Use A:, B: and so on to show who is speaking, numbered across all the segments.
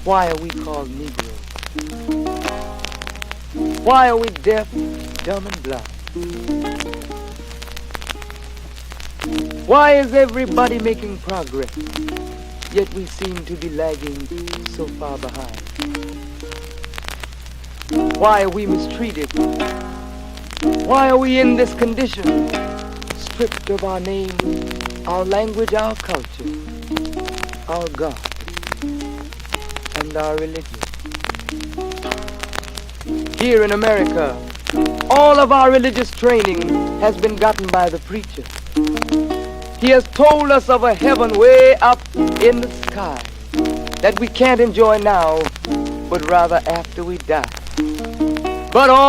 A: Why are we called Negroes? Why are we deaf, dumb, and blind? Why is everybody making progress, yet we seem to be lagging so far behind? Why are we mistreated? Why are we in this condition? Stripped of our name, our language, our culture, our God, and our religion. Here in America, all of our religious training has been gotten by the preacher. He has told us of a heaven way up in the sky that we can't enjoy now, but rather after we die. But all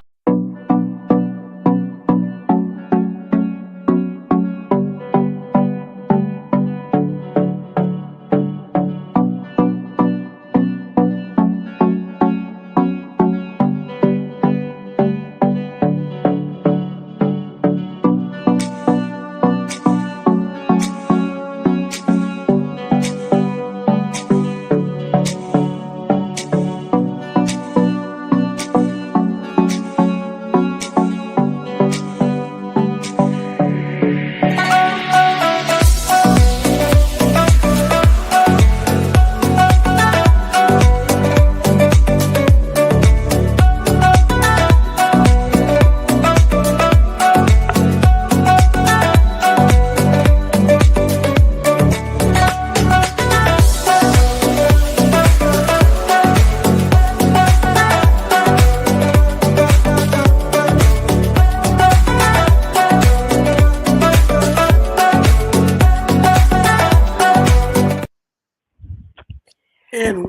B: And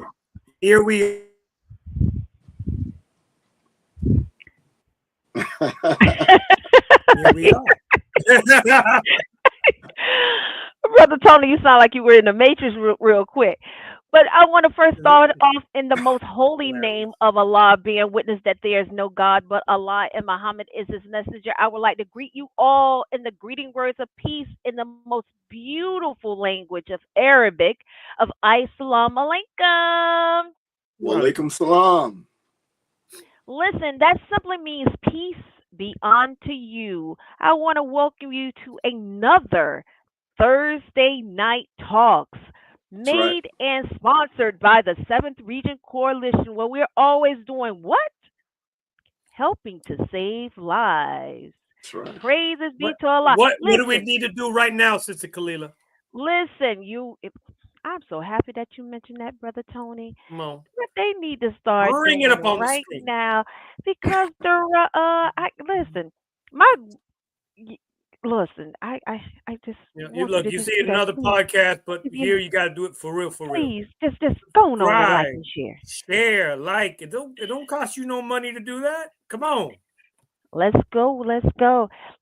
B: here we are. Here we are.
C: Brother Tony, you sound like you were in the Matrix real quick. But I want to first start off in the most holy name of Allah, being witness that there is no God but Allah and Muhammad is his messenger. I would like to greet you all in the greeting words of peace in the most beautiful language of Arabic of Assalamu alaikum.
D: Wa alaikum salam.
C: Listen, that simply means peace be unto you. I want to welcome you to another Thursday Night Talks, made and sponsored by the 7th Region Coalition, where we're always doing what? Helping to save lives.
D: Right.
C: Praises be to Allah.
B: What do we need to do right now, Sister Kalila?
C: Listen, I'm so happy that you mentioned that, Brother Tony.
B: Come on.
C: What they need to start
B: Bring
C: doing
B: it up on
C: right
B: the screen
C: now, because listen, I just
B: look. You see it in another podcast, but here you got to do it for real,
C: Please, just go on and like and
B: share, like. It don't cost you no money to do that. Come on.
C: Let's go.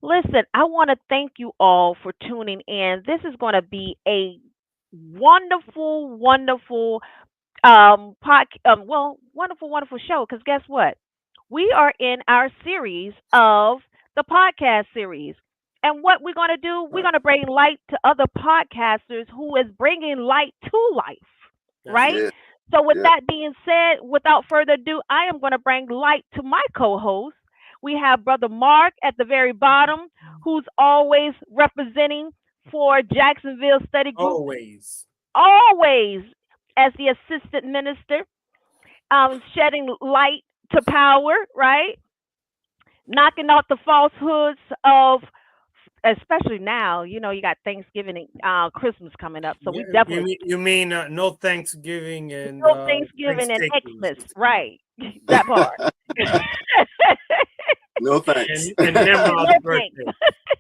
C: Listen, I want to thank you all for tuning in. This is going to be a wonderful, wonderful wonderful show, because guess what? We are in our series of the podcast series. And what we're going to do, we're going to bring light to other podcasters who is bringing light to life, right? So with that being said, without further ado, I am going to bring light to my co-host. We have Brother Mark at the very bottom, who's always representing for Jacksonville Study Group. Always as the assistant minister, shedding light to power, right? Knocking out the falsehoods of, especially now, you got Thanksgiving and Christmas coming up. So we definitely.
B: You mean no Thanksgiving and
C: no Thanksgiving and Xmas, right? That part.
D: No thanks.
B: And Nimrod's birthday.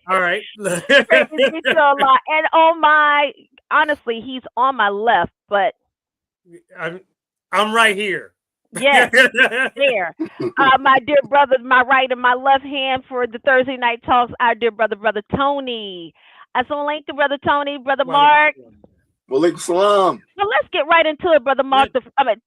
B: All right.
C: And honestly, he's on my left, but
B: I'm right here.
C: Yes, there. My dear brother, my right and my left hand for the Thursday Night Talks, our dear Brother Tony. Assalamu alaikum, Brother Tony, Brother Mark.
D: Walaikum salam.
C: So let's get right into it, Brother Mark.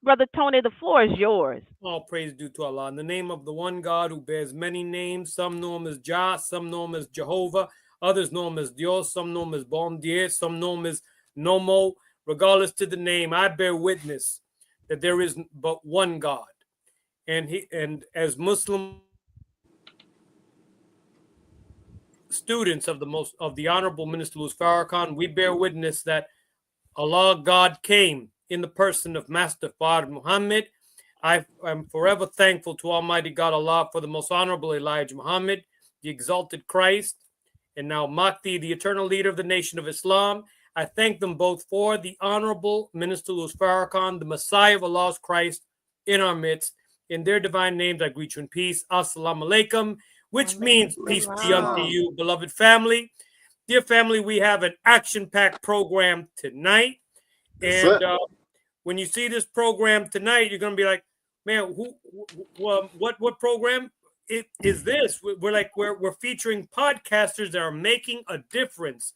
C: Brother Tony, the floor is yours.
B: All praise due to Allah. In the name of the one God who bears many names, some know him as Jah, some know him as Jehovah, others know him as Dios, some know him as Bon Dieu, some know him as Nomo. Regardless to the name, I bear witness that there is but one God. And as Muslim students of the Honorable Minister Louis Farrakhan, we bear witness that Allah God came in the person of Master Fard Muhammad. I am forever thankful to Almighty God Allah for the most honorable Elijah Muhammad, the exalted Christ, and now Mahdi, the eternal leader of the nation of Islam. I thank them both for the Honorable Minister Louis Farrakhan, the Messiah of Allah's Christ in our midst. In their divine names, I greet you in peace. Assalamu alaikum, which means peace be unto you, beloved family. Dear family, we have an action-packed program tonight. And when you see this program tonight, you're going to be like, man, what program is this? We're featuring podcasters that are making a difference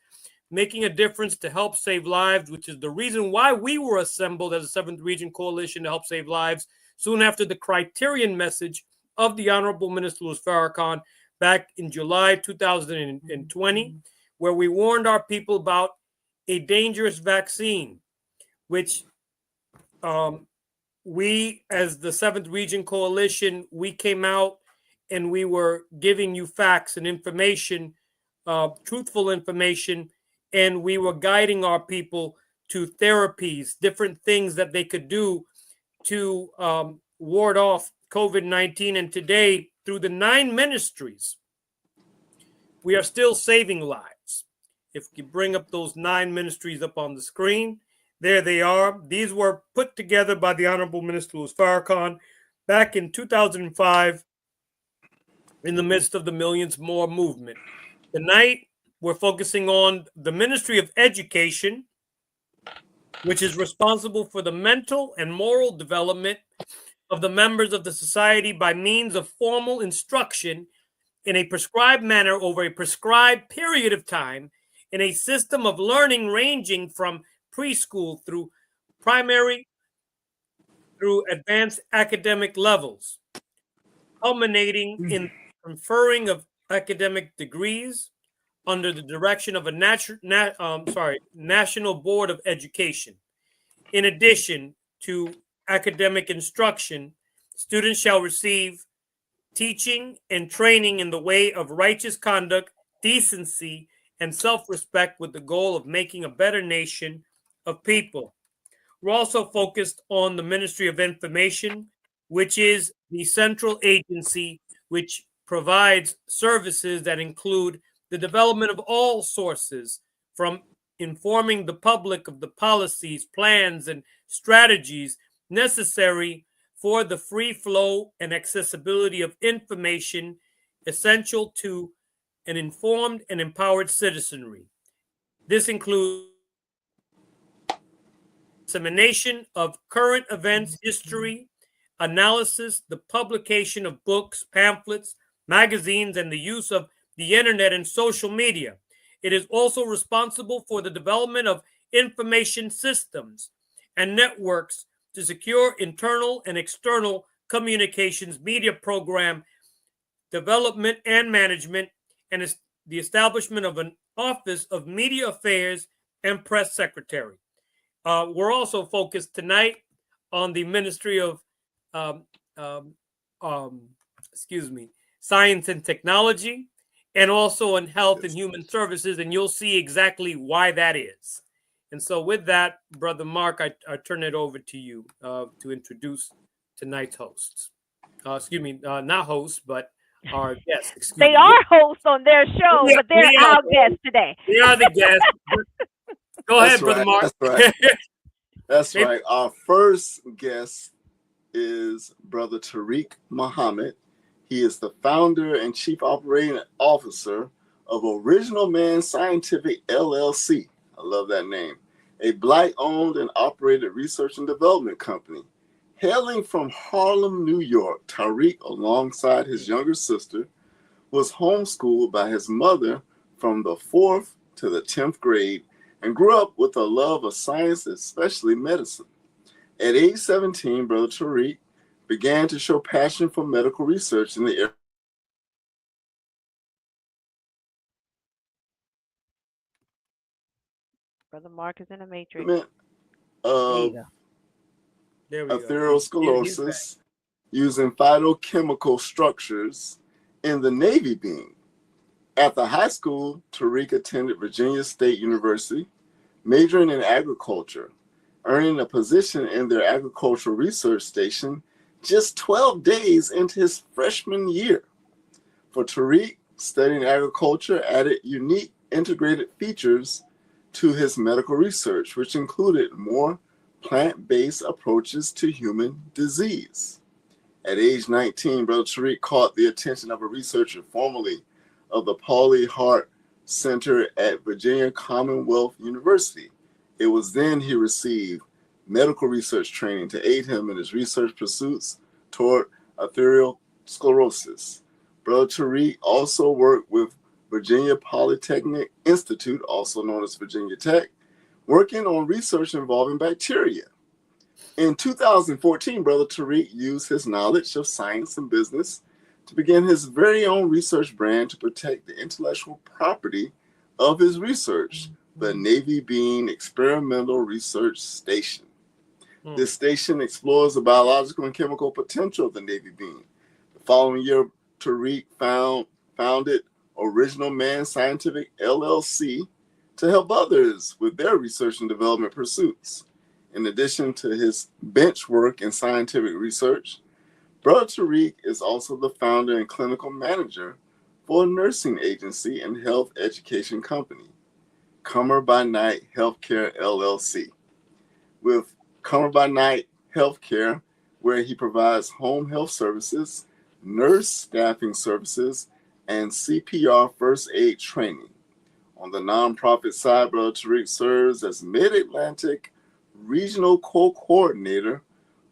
B: to help save lives, which is the reason why we were assembled as a 7th Region Coalition to help save lives soon after the Criterion message of the Honorable Minister Louis Farrakhan back in July 2020, where we warned our people about a dangerous vaccine, which we, as the 7th Region Coalition, we came out and we were giving you facts and information, truthful information, and we were guiding our people to therapies, different things that they could do to ward off COVID-19. And today, through the 9 ministries, we are still saving lives. If you bring up those 9 ministries up on the screen, there they are. These were put together by the Honorable Minister Louis Farrakhan back in 2005 in the midst of the Millions More movement. Tonight, we're focusing on the Ministry of Education, which is responsible for the mental and moral development of the members of the society by means of formal instruction in a prescribed manner over a prescribed period of time in a system of learning ranging from preschool through primary through advanced academic levels, culminating in conferring of academic degrees under the direction of a National Board of Education. In addition to academic instruction, students shall receive teaching and training in the way of righteous conduct, decency, and self-respect with the goal of making a better nation of people. We're also focused on the Ministry of Information, which is the central agency which provides services that include the development of all sources, from informing the public of the policies, plans, and strategies necessary for the free flow and accessibility of information essential to an informed and empowered citizenry. This includes dissemination of current events, history, analysis, the publication of books, pamphlets, magazines, and the use of the internet and social media. It is also responsible for the development of information systems and networks to secure internal and external communications, media program development and management, and is the establishment of an Office of Media Affairs and Press Secretary. We're also focused tonight on the Ministry of Science and Technology, and also on Health and Human Services, and you'll see exactly why that is. And so with that, Brother Mark, I turn it over to you to introduce tonight's hosts. Not hosts, but our guests.
C: They are hosts on their show, but they're our guests today.
B: We are the guests. Go ahead, Brother Mark.
D: That's right. That's right. Our first guest is Brother Tariq Muhammad. He is the founder and chief operating officer of Original Man Scientific LLC. I love that name. A Black-owned and operated research and development company. Hailing from Harlem, New York, Tariq, alongside his younger sister, was homeschooled by his mother from the 4th to the 10th grade and grew up with a love of science, especially medicine. At age 17, Brother Tariq began to show passion for medical research in the area.
C: Brother Mark is in the matrix.
D: Of
B: There we go.
D: atherosclerosis using phytochemical structures in the navy bean. After high school, Tariq attended Virginia State University, majoring in agriculture, earning a position in their agricultural research station just 12 days into his freshman year. For Tariq, studying agriculture added unique integrated features to his medical research, which included more plant-based approaches to human disease. At age 19, Brother Tariq caught the attention of a researcher formerly of the Pauli Hart Center at Virginia Commonwealth University. It was then he received medical research training to aid him in his research pursuits toward atherosclerosis. Brother Tariq also worked with Virginia Polytechnic Institute, also known as Virginia Tech, working on research involving bacteria. In 2014, Brother Tariq used his knowledge of science and business to begin his very own research brand to protect the intellectual property of his research, the Navy Bean Experimental Research Station. This station explores the biological and chemical potential of the Navy bean. The following year, Tariq founded Original Man Scientific LLC to help others with their research and development pursuits. In addition to his bench work in scientific research, Brother Tariq is also the founder and clinical manager for a nursing agency and health education company, Comer by Night Healthcare LLC. With Comer by Night Healthcare, where he provides home health services, nurse staffing services, and CPR first aid training. On the nonprofit side, Brother Tariq serves as Mid-Atlantic Regional Co-Coordinator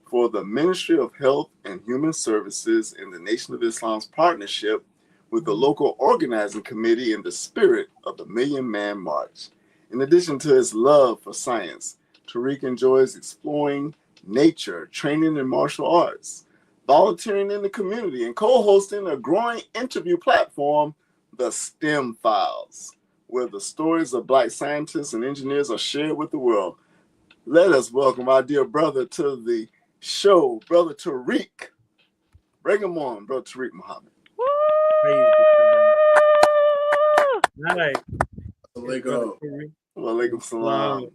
D: for the Ministry of Health and Human Services in the Nation of Islam's partnership with the local organizing committee in the spirit of the Million Man March. In addition to his love for science, Tariq enjoys exploring nature, training in martial arts, volunteering in the community, and co-hosting a growing interview platform, The STEM Files, where the stories of Black scientists and engineers are shared with the world. Let us welcome our dear brother to the show, Brother Tariq. Bring him on, Brother Tariq Muhammad.
B: All right.
D: Walaikum salam.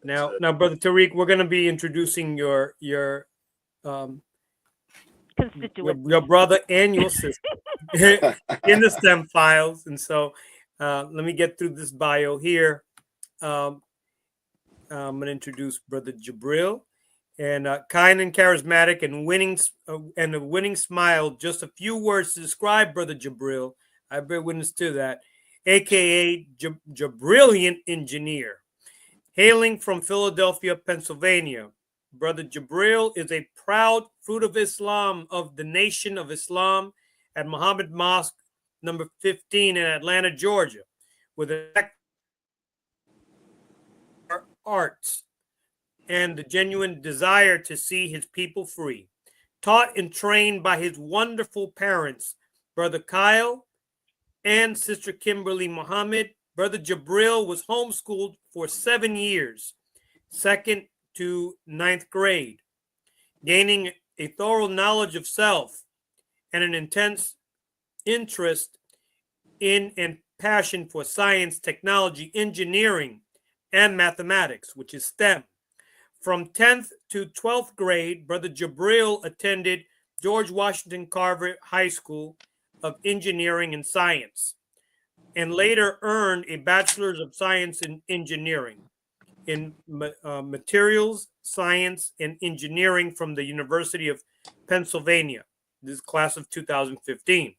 B: Now, Brother Tariq, we're going to be introducing your
C: constituent,
B: your brother and your sister in the STEM files. And so let me get through this bio here. I'm going to introduce Brother Jabril. And kind and charismatic and a winning smile. Just a few words to describe Brother Jabril. I bear witness to that. AKA Jabrilliant Engineer. Hailing from Philadelphia, Pennsylvania, Brother Jabril is a proud fruit of Islam of the Nation of Islam at Muhammad Mosque number 15 in Atlanta, Georgia, with arts and the genuine desire to see his people free. Taught and trained by his wonderful parents, Brother Kyle and Sister Kimberly Muhammad, Brother Jabril was homeschooled for 7 years, 2nd to 9th grade, gaining a thorough knowledge of self and an intense interest in and passion for science, technology, engineering, and mathematics, which is STEM. From 10th to 12th grade, Brother Jabril attended George Washington Carver High School of Engineering and Science, and later earned a Bachelor's of Science in Engineering in Materials Science and Engineering from the University of Pennsylvania. This is class of 2015.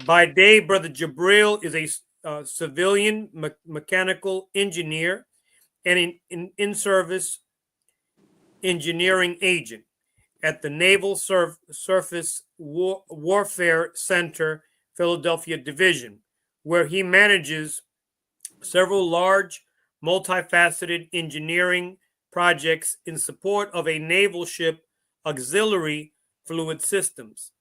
B: By day, Brother Jabril is a civilian mechanical engineer and in-service engineering agent at the Naval Surface Warfare Center, Philadelphia Division, where he manages several large, multifaceted engineering projects in support of a naval ship auxiliary fluid systems.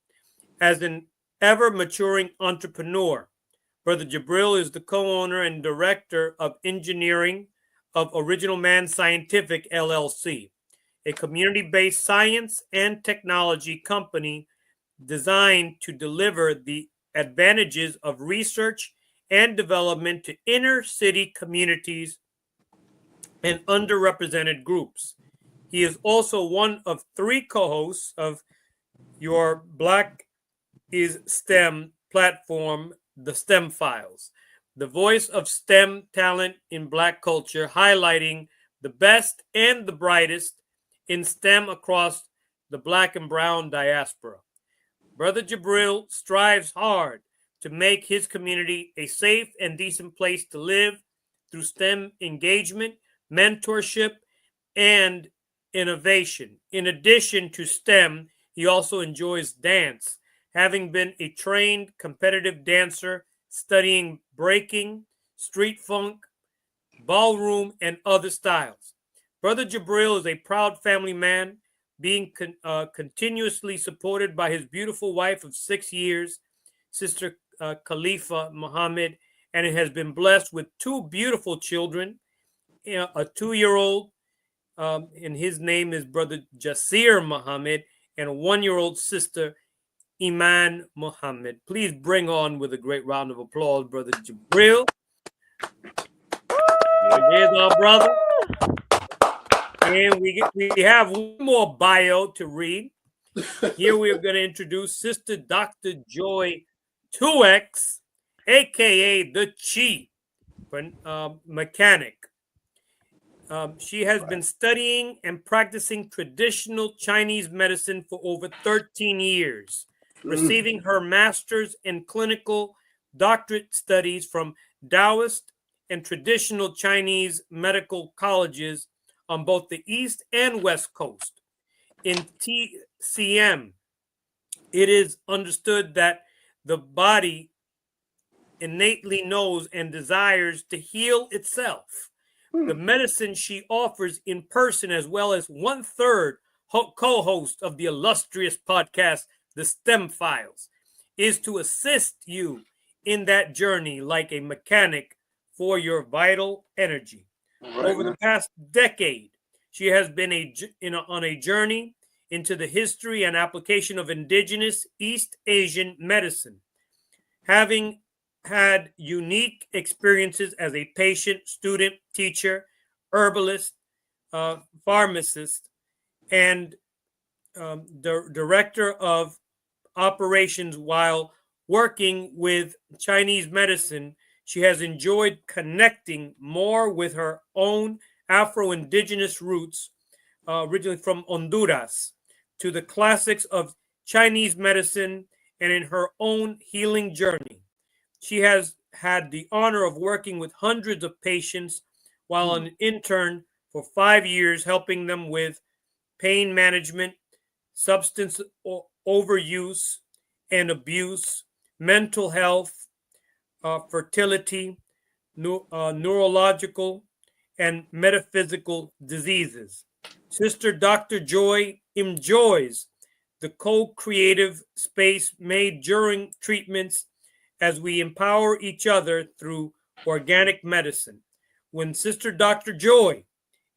B: As an ever-maturing entrepreneur, Brother Jabril is the co-owner and director of engineering of Original Man Scientific LLC, a community-based science and technology company designed to deliver the advantages of research and development to inner city communities and underrepresented groups. He is also one of 3 co-hosts of your Black is STEM platform, the STEM Files, the voice of STEM talent in Black culture, highlighting the best and the brightest in STEM across the Black and Brown diaspora. Brother Jabril strives hard to make his community a safe and decent place to live through STEM engagement, mentorship, and innovation. In addition to STEM, he also enjoys dance, having been a trained competitive dancer, studying breaking, street funk, ballroom, and other styles. Brother Jabril is a proud family man, being continuously supported by his beautiful wife of 6 years, Sister Khalifa Muhammad, and it has been blessed with 2 beautiful children, a 2-year-old, and his name is Brother Jasir Muhammad, and a 1-year-old sister, Iman Muhammad. Please bring on with a great round of applause, Brother Jabril. There's our brother. And we have one more bio to read. Here we are going to introduce Sister Dr. Joy 2X, a.k.a. the Chi mechanic. She has been studying and practicing traditional Chinese medicine for over 13 years, receiving her master's in clinical doctorate studies from Taoist and traditional Chinese medical colleges on both the East and West Coast. In TCM, it is understood that the body innately knows and desires to heal itself. The medicine she offers in person, as well as 1/3 co-host of the illustrious podcast, The STEM Files, is to assist you in that journey like a mechanic for your vital energy. Over the past decade, she has been on a journey into the history and application of indigenous East Asian medicine, having had unique experiences as a patient, student, teacher, herbalist, pharmacist, and the director of operations while working with Chinese medicine. She has enjoyed connecting more with her own Afro-Indigenous roots, originally from Honduras, to the classics of Chinese medicine and in her own healing journey. She has had the honor of working with hundreds of patients while an intern for 5 years, helping them with pain management, substance overuse and abuse, mental health, fertility, neurological, and metaphysical diseases. Sister Dr. Joy enjoys the co-creative space made during treatments as we empower each other through organic medicine. When Sister Dr. Joy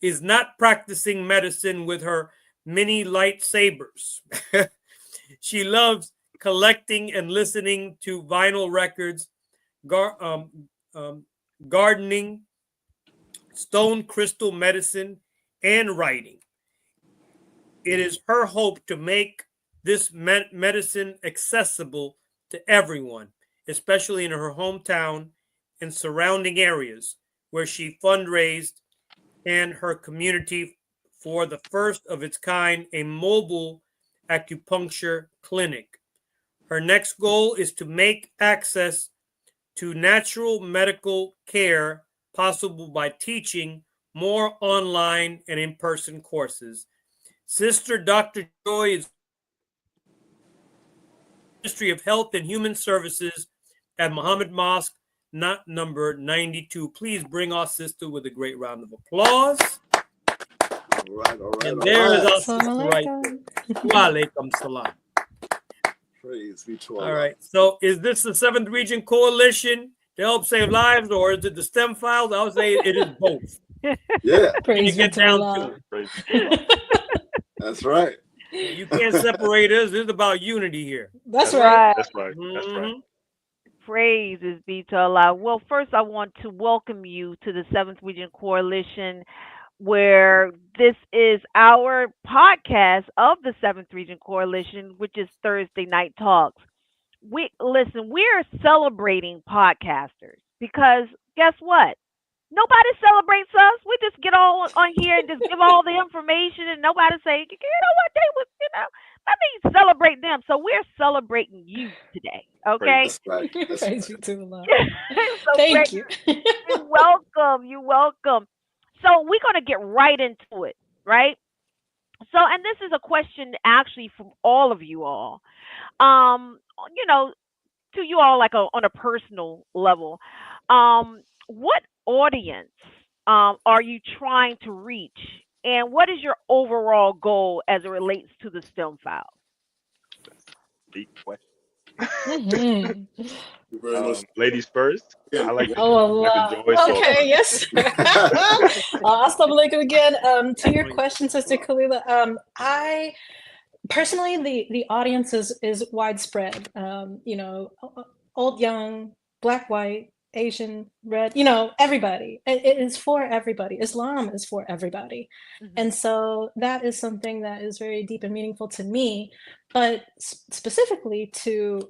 B: is not practicing medicine with her mini lightsabers, she loves collecting and listening to vinyl records, gardening, stone crystal medicine, and writing. It is her hope to make this medicine accessible to everyone, especially in her hometown and surrounding areas where she fundraised and her community for the first of its kind, a mobile acupuncture clinic. Her next goal is to make access to natural medical care possible by teaching more online and in-person courses. Sister Dr. Joy is Ministry of Health and Human Services at Muhammad Mosque, not number 92. Please bring our sister with a great round of applause.
D: All right.
B: And there is our sister right there. Wa alaikum salam.
D: Praise be to
B: Allah.
D: Allah.
B: All right. So is this the 7th Region Coalition to help save lives, or is it the STEM Files? I would say it is both.
D: Yeah.
B: Praise you get down to it.
D: That's right.
B: You can't separate us. This is about unity here.
E: That's right.
C: Right.
F: That's right. That's right.
B: Mhm.
C: Praises be to Allah. Well, first I want to welcome you to the Seventh Region Coalition, where this is our podcast of the Seventh Region Coalition, which is Thursday Night Talks. We listen, we're celebrating podcasters because guess what? Nobody celebrates us. We just get all on here and just give all the information, and nobody say, you know what, they was, let me celebrate them. So we're celebrating you today,
F: Praise
C: okay?
D: That's right. That's
E: Praise
D: right.
E: be to Allah.
C: So great.
E: Thank you.
C: You're welcome. You're welcome. So we're gonna get right into it, right? So, and this is a question actually from all of you all. Um, you know, to you all like on a personal level, what audience are you trying to reach, and what is your overall goal as it relates to the STEM files?
F: Deep question.
E: Mhm.
D: You're very much.
F: Ladies first.
D: Yeah.
F: I like to
E: Oh
F: Dr.
E: Allah.
F: Joy. So
E: Okay, yes. Assalamu alaikum again. To your question, Sister Kalila, I personally the audience is widespread. Old, young, black, white, Asian, red, everybody. It is for everybody. Islam is for everybody.
C: Hmm.
E: And so that is something that is very deep and meaningful to me, but specifically to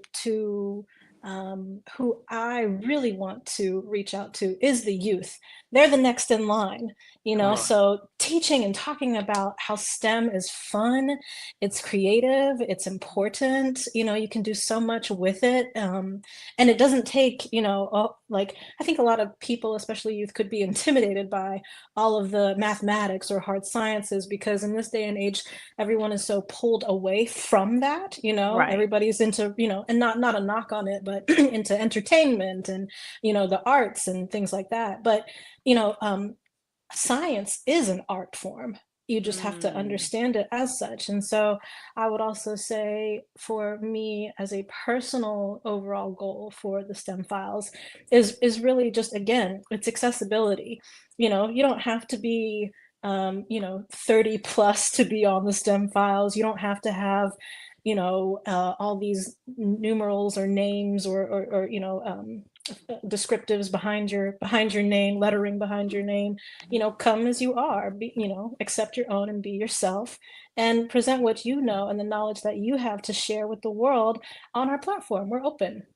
E: who I really want to reach out to is the youth. They're the next in line,
B: Come on.
E: so teaching and talking about how STEM is fun, it's creative, it's important, you can do so much with it. And it doesn't take, like, I think a lot of people, especially youth, could be intimidated by all of the mathematics or hard sciences, because in this day and age, everyone is so pulled away from that,
C: Right.
E: everybody's into, and not a knock on it, but into entertainment and, the arts and things like that. But, science is an art form. You just have to
C: Mm.
E: understand it as such. And so I would also say, for me, as a personal overall goal for the STEM files is really just, again, it's accessibility. You don't have to be 30 plus to be on the STEM files. You don't have to have all these numerals or names or descriptives behind your name, lettering behind your name. Come as you are, accept your own and be yourself, and present what you know and the knowledge that you have to share with the world on our platform. We're open.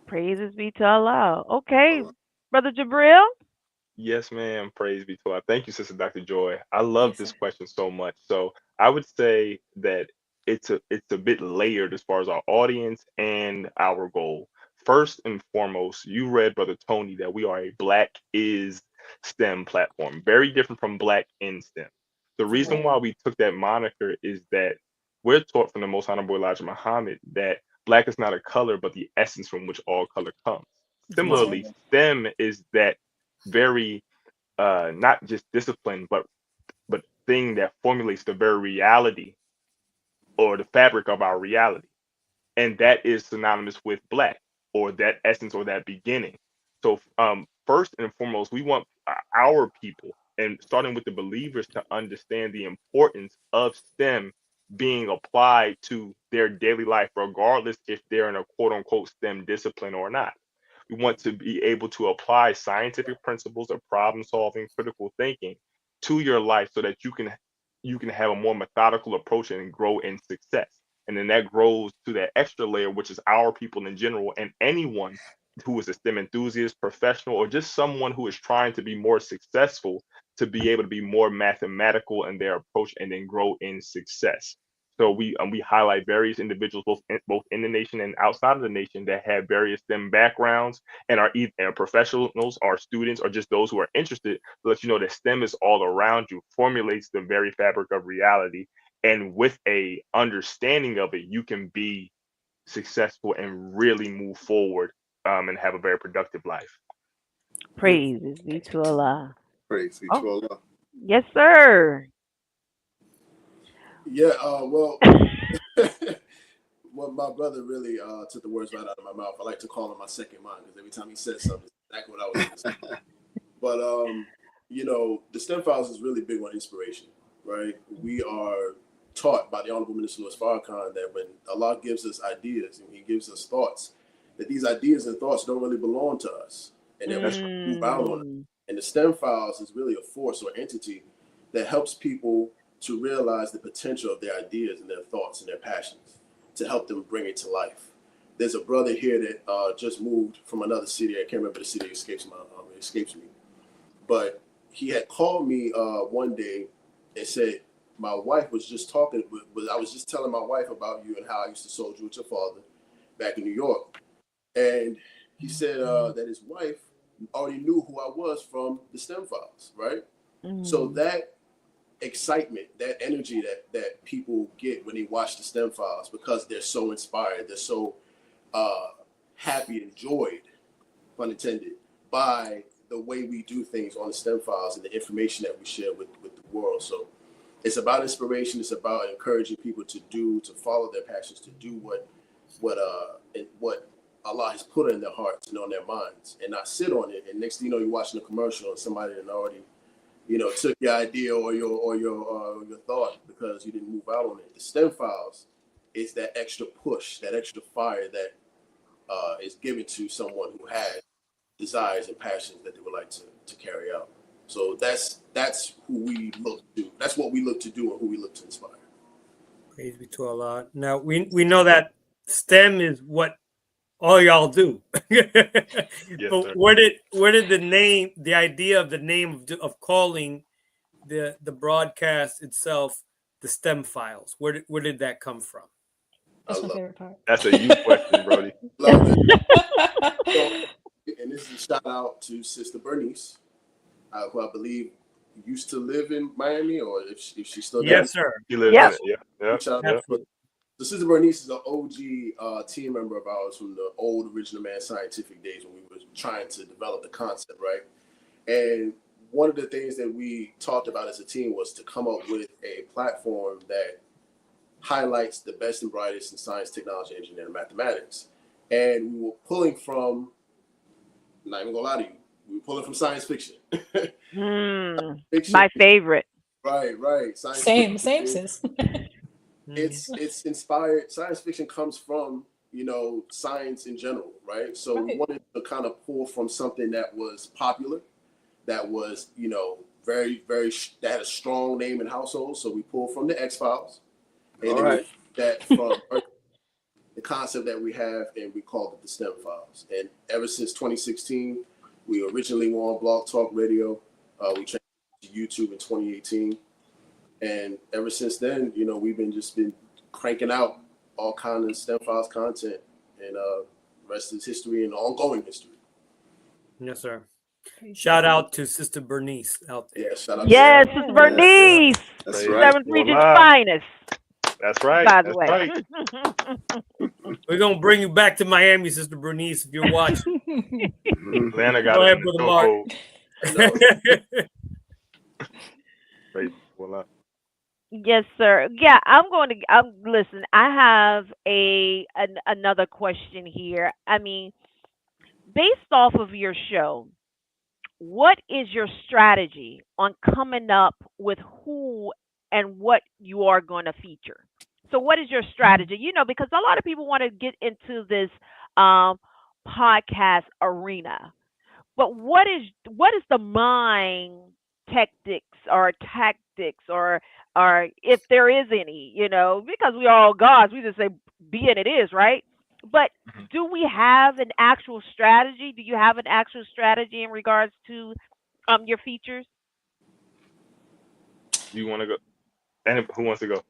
C: Praises be to Allah. Okay, Brother Jabril.
F: yes, ma'am. Praise be to Allah. Thank you, Sister Dr. Joy. I love
E: Yes,
F: this
E: sir.
F: question so much. So I would say that it's a bit layered as far as our audience and our goal. First and foremost, you read, Brother Tony, that we are a Black is STEM platform, very different from Black in STEM. The reason
E: Right.
F: why we took that moniker is that we're taught from the Most Honorable Elijah Muhammad that Black is not a color, but the essence from which all color comes.
E: That's right.
F: Similarly, STEM is that very not just discipline, but thing that formulates the very reality or the fabric of our reality, and that is synonymous with Black, or that essence, or that beginning. So first and foremost, we want our people, and starting with the believers, to understand the importance of STEM being applied to their daily life, regardless if they're in a quote unquote STEM discipline or not. We want to be able to apply scientific principles of problem solving, critical thinking to your life, so that you can have a more methodical approach and grow in success. And then that grows to that extra layer, which is our people in general, and anyone who is a STEM enthusiast, professional, or just someone who is trying to be more successful, to be able to be more mathematical in their approach and then grow in success. So we highlight various individuals, both in the nation and outside of the nation, that have various STEM backgrounds and are either professionals or students or just those who are interested, to let you know that STEM is all around you, formulates the very fabric of reality, and with a understanding of it, you can be successful and really move forward, and have a very productive life.
C: Praises be to Allah.
D: Praise be
C: Oh,
D: to Allah.
C: yes, sir.
G: Yeah, well, well, my brother really took the words right out of my mouth. I like to call him my second mind because every time he says something, it's exactly what I was going to say. But the STEM files is really big on inspiration. right? We are taught by the Honorable Minister Louis Farrakhan that when Allah gives us ideas and He gives us thoughts, that these ideas and thoughts don't really belong to us, and that we
F: That's
G: should move out on it.
C: Mm.
G: And the STEM files is really a force or entity that helps people to realize the potential of their ideas and their thoughts and their passions to help them bring it to life. There's a brother here that just moved from another city. I can't remember the city; it escapes me. But he had called me one day and said, "My wife was just talking. I was just telling my wife about you and how I used to soldier with your father back in New York." And he said that his wife already knew who I was from the STEM files, right? So
C: Mm.
G: that excitement, that energy that people get when they watch the STEM files, because they're so inspired, they're so happy and joyed, pun intended, by the way we do things on the STEM files and the information that we share with the world. So it's about inspiration. It's about encouraging people to follow their passions, to do what Allah has put in their hearts and on their minds, and not sit on it. And next thing you know, you're watching a commercial and somebody that already, took your idea or your thought because you didn't move out on it. The STEM files is that extra push, that extra fire that is given to someone who has desires and passions that they would like to carry out. So that's who we look to. That's what we look to do and who we look to inspire.
B: Praise be to Allah. Now we know that STEM is what all y'all do.
F: yes,
B: But
F: sir.
B: where did the idea of the name of calling the broadcast itself the STEM files? Where did that come from?
E: That's my favorite part.
F: That's a you question, Brody.
G: Love it. And this is a shout out to Sister Bernice, who I believe used to live in Miami, or if she still does.
B: Yes, sir.
F: He lives
C: Yep.
F: in it. Yeah.
G: Shout out.
B: Absolutely.
G: So Sister Bernice is an OG team member of ours from the old Original Man Scientific days when we were trying to develop the concept, right? And one of the things that we talked about as a team was to come up with a platform that highlights the best and brightest in science, technology, engineering, and mathematics. And we were pulling from, not even gonna lie to you, we were pulling from science fiction. Fiction.
C: My favorite.
G: Right. Science
E: Same,
G: fiction.
E: sis.
G: It's inspired. Science fiction comes from science in general, right? So we
E: Right.
G: wanted to kind of pull from something that was popular, that was very that had a strong name in households. So we pulled from the X Files, and
A: All
G: then
A: right.
G: we that from the concept that we have, and we called it the STEM Files. And ever since 2016, we originally were on Blog Talk Radio. We changed to YouTube in 2018. And ever since then, we've been cranking out all kinds of STEM Files content, and rest is history and ongoing history.
B: Yes, sir. Shout out to Sister Bernice out there.
G: Yeah, shout out
C: Yes,
G: to
C: Sister Bernice.
G: That's
F: Praise
G: right.
C: Seventh
F: be to
C: Region's
F: Allah.
C: finest,
F: That's right.
C: by the
F: That's
C: way.
F: right.
B: We're gonna bring you back to Miami, Sister Bernice, if you're watching.
F: Atlanta got
B: Go
F: it
B: ahead,
F: in
B: Brother
F: the
B: Mark.
F: chokehold. Praise be to Allah.
C: Yes, sir. Yeah, listen, I have another question here. I mean, based off of your show, what is your strategy on coming up with who and what you are going to feature? So, what is your strategy? Because a lot of people want to get into this um, podcast arena, but what is the mind tactics or if there is any, because we are all gods, we just say be and it is, right? But do we have an actual strategy? Do you have an actual strategy in regards to your features?
F: You want to go? And who wants to go?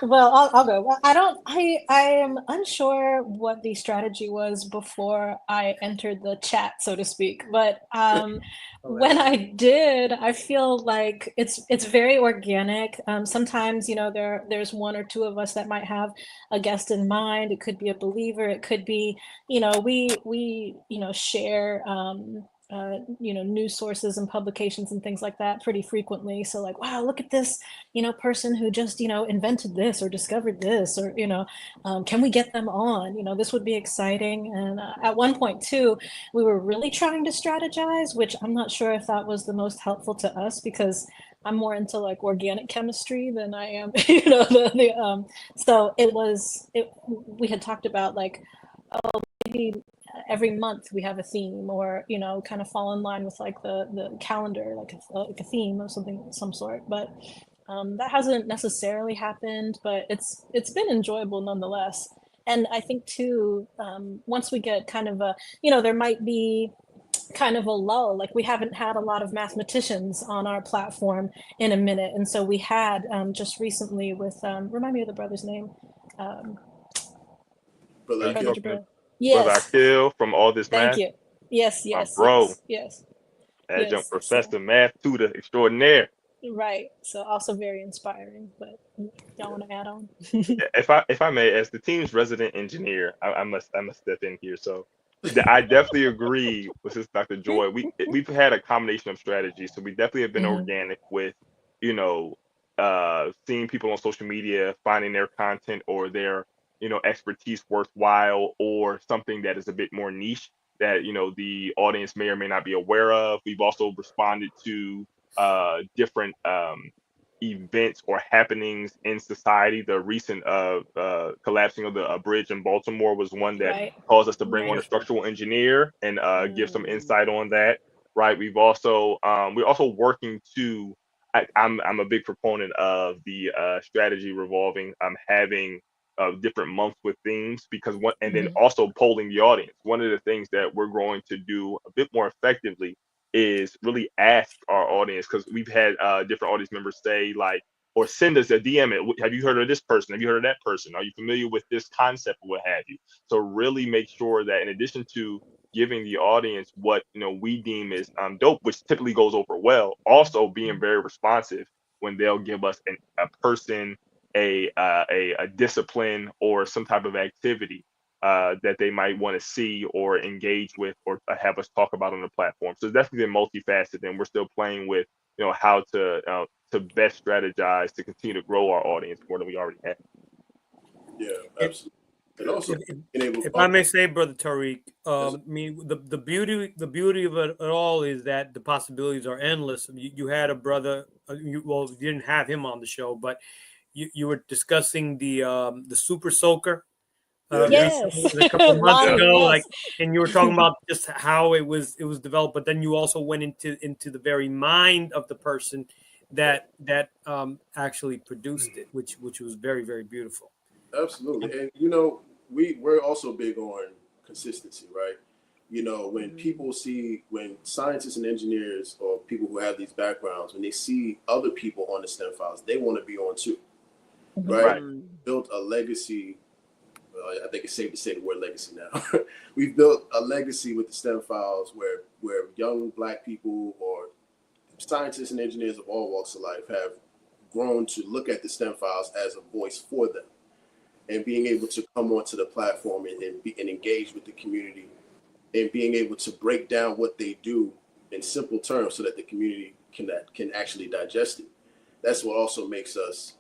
E: Well, I'll go. Well, I am unsure what the strategy was before I entered the chat, so to speak. But when I did, I feel like it's very organic. Sometimes, there's one or two of us that might have a guest in mind. It could be a believer. It could be, we share news sources and publications and things like that pretty frequently. So like, wow, look at this, person who just, invented this or discovered this, or, can we get them on? This would be exciting. And at one point too, we were really trying to strategize, which I'm not sure if that was the most helpful to us, because I'm more into like organic chemistry than I am, so we had talked about like, oh, maybe every month we have a theme, or kind of fall in line with like the calendar, like a theme of some sort. But that hasn't necessarily happened, but it's been enjoyable nonetheless. And I think too, once we get kind of there might be kind of a lull. Like we haven't had a lot of mathematicians on our platform in a minute, and so we had just recently with remind me of the brother's name. Um,
G: Brother
F: You
E: Brother
G: Akil.
F: talking
E: Jabril.
F: Brother
E: Yes,
F: Akil from All This
E: thank
F: Math?
E: you. Yes,
F: My
E: yes,
F: bro,
E: yes, yes,
F: adjunct
E: yes. So
F: professor, math tutor extraordinaire.
E: right. So also very inspiring. But y'all want to add on?
F: If I may, as the team's resident engineer, I must step in here. So I definitely agree with this, Dr. Joy. We've had a combination of strategies. So we definitely have been
E: Hmm.
F: organic with, you know, seeing people on social media, finding their content or their, expertise worthwhile, or something that is a bit more niche that, the audience may or may not be aware of. We've also responded to different events or happenings in society. The recent collapsing of the bridge in Baltimore was one that
E: Right.
F: caused us to bring on a
E: Right.
F: structural engineer and give some
E: Mm.
F: insight on that. Right. We're also working to. I'm a big proponent of the strategy revolving having different months with themes, because one, and then
E: Hmm.
F: also polling the audience. One of the things that we're going to do a bit more effectively is really ask our audience, because we've had different audience members say like, or send us a DM. Have you heard of this person? Have you heard of that person? Are you familiar with this concept or what have you? So really make sure that in addition to giving the audience what we deem is dope, which typically goes over well, also being very responsive when they'll give us a person, a discipline or some type of activity that they might want to see or engage with or have us talk about on the platform. So it's definitely been multifaceted, and we're still playing with how to best strategize to continue to grow our audience more than we already have.
G: Yeah,
B: If,
G: absolutely. And also being able.
B: if I
G: Oh,
B: may say, Brother Tariq,
G: yes,
B: I mean the beauty of it all is that the possibilities are endless. You had a brother, well, you didn't have him on the show, but you were discussing the super soaker
G: yeah,
B: recently,
E: Yes.
B: a couple of months
F: Yeah.
E: Lonnie,
B: ago,
E: yes.
B: like, and you were talking about just how it was developed, but then you also went into the very mind of the person that actually produced it, which was very, very beautiful.
G: absolutely. And we're also big on consistency, right? When people see, when scientists and engineers or people who have these backgrounds, when they see other people on the STEM files, they want to be on too, right?
F: Right.
E: Mhm.
G: Built a legacy. I think it's safe to say the word legacy now. We've built a legacy with the STEM files where young Black people or scientists and engineers of all walks of life have grown to look at the STEM files as a voice for them, and being able to come onto the platform and engage with the community, and being able to break down what they do in simple terms so that the community can actually digest it. That's what also makes us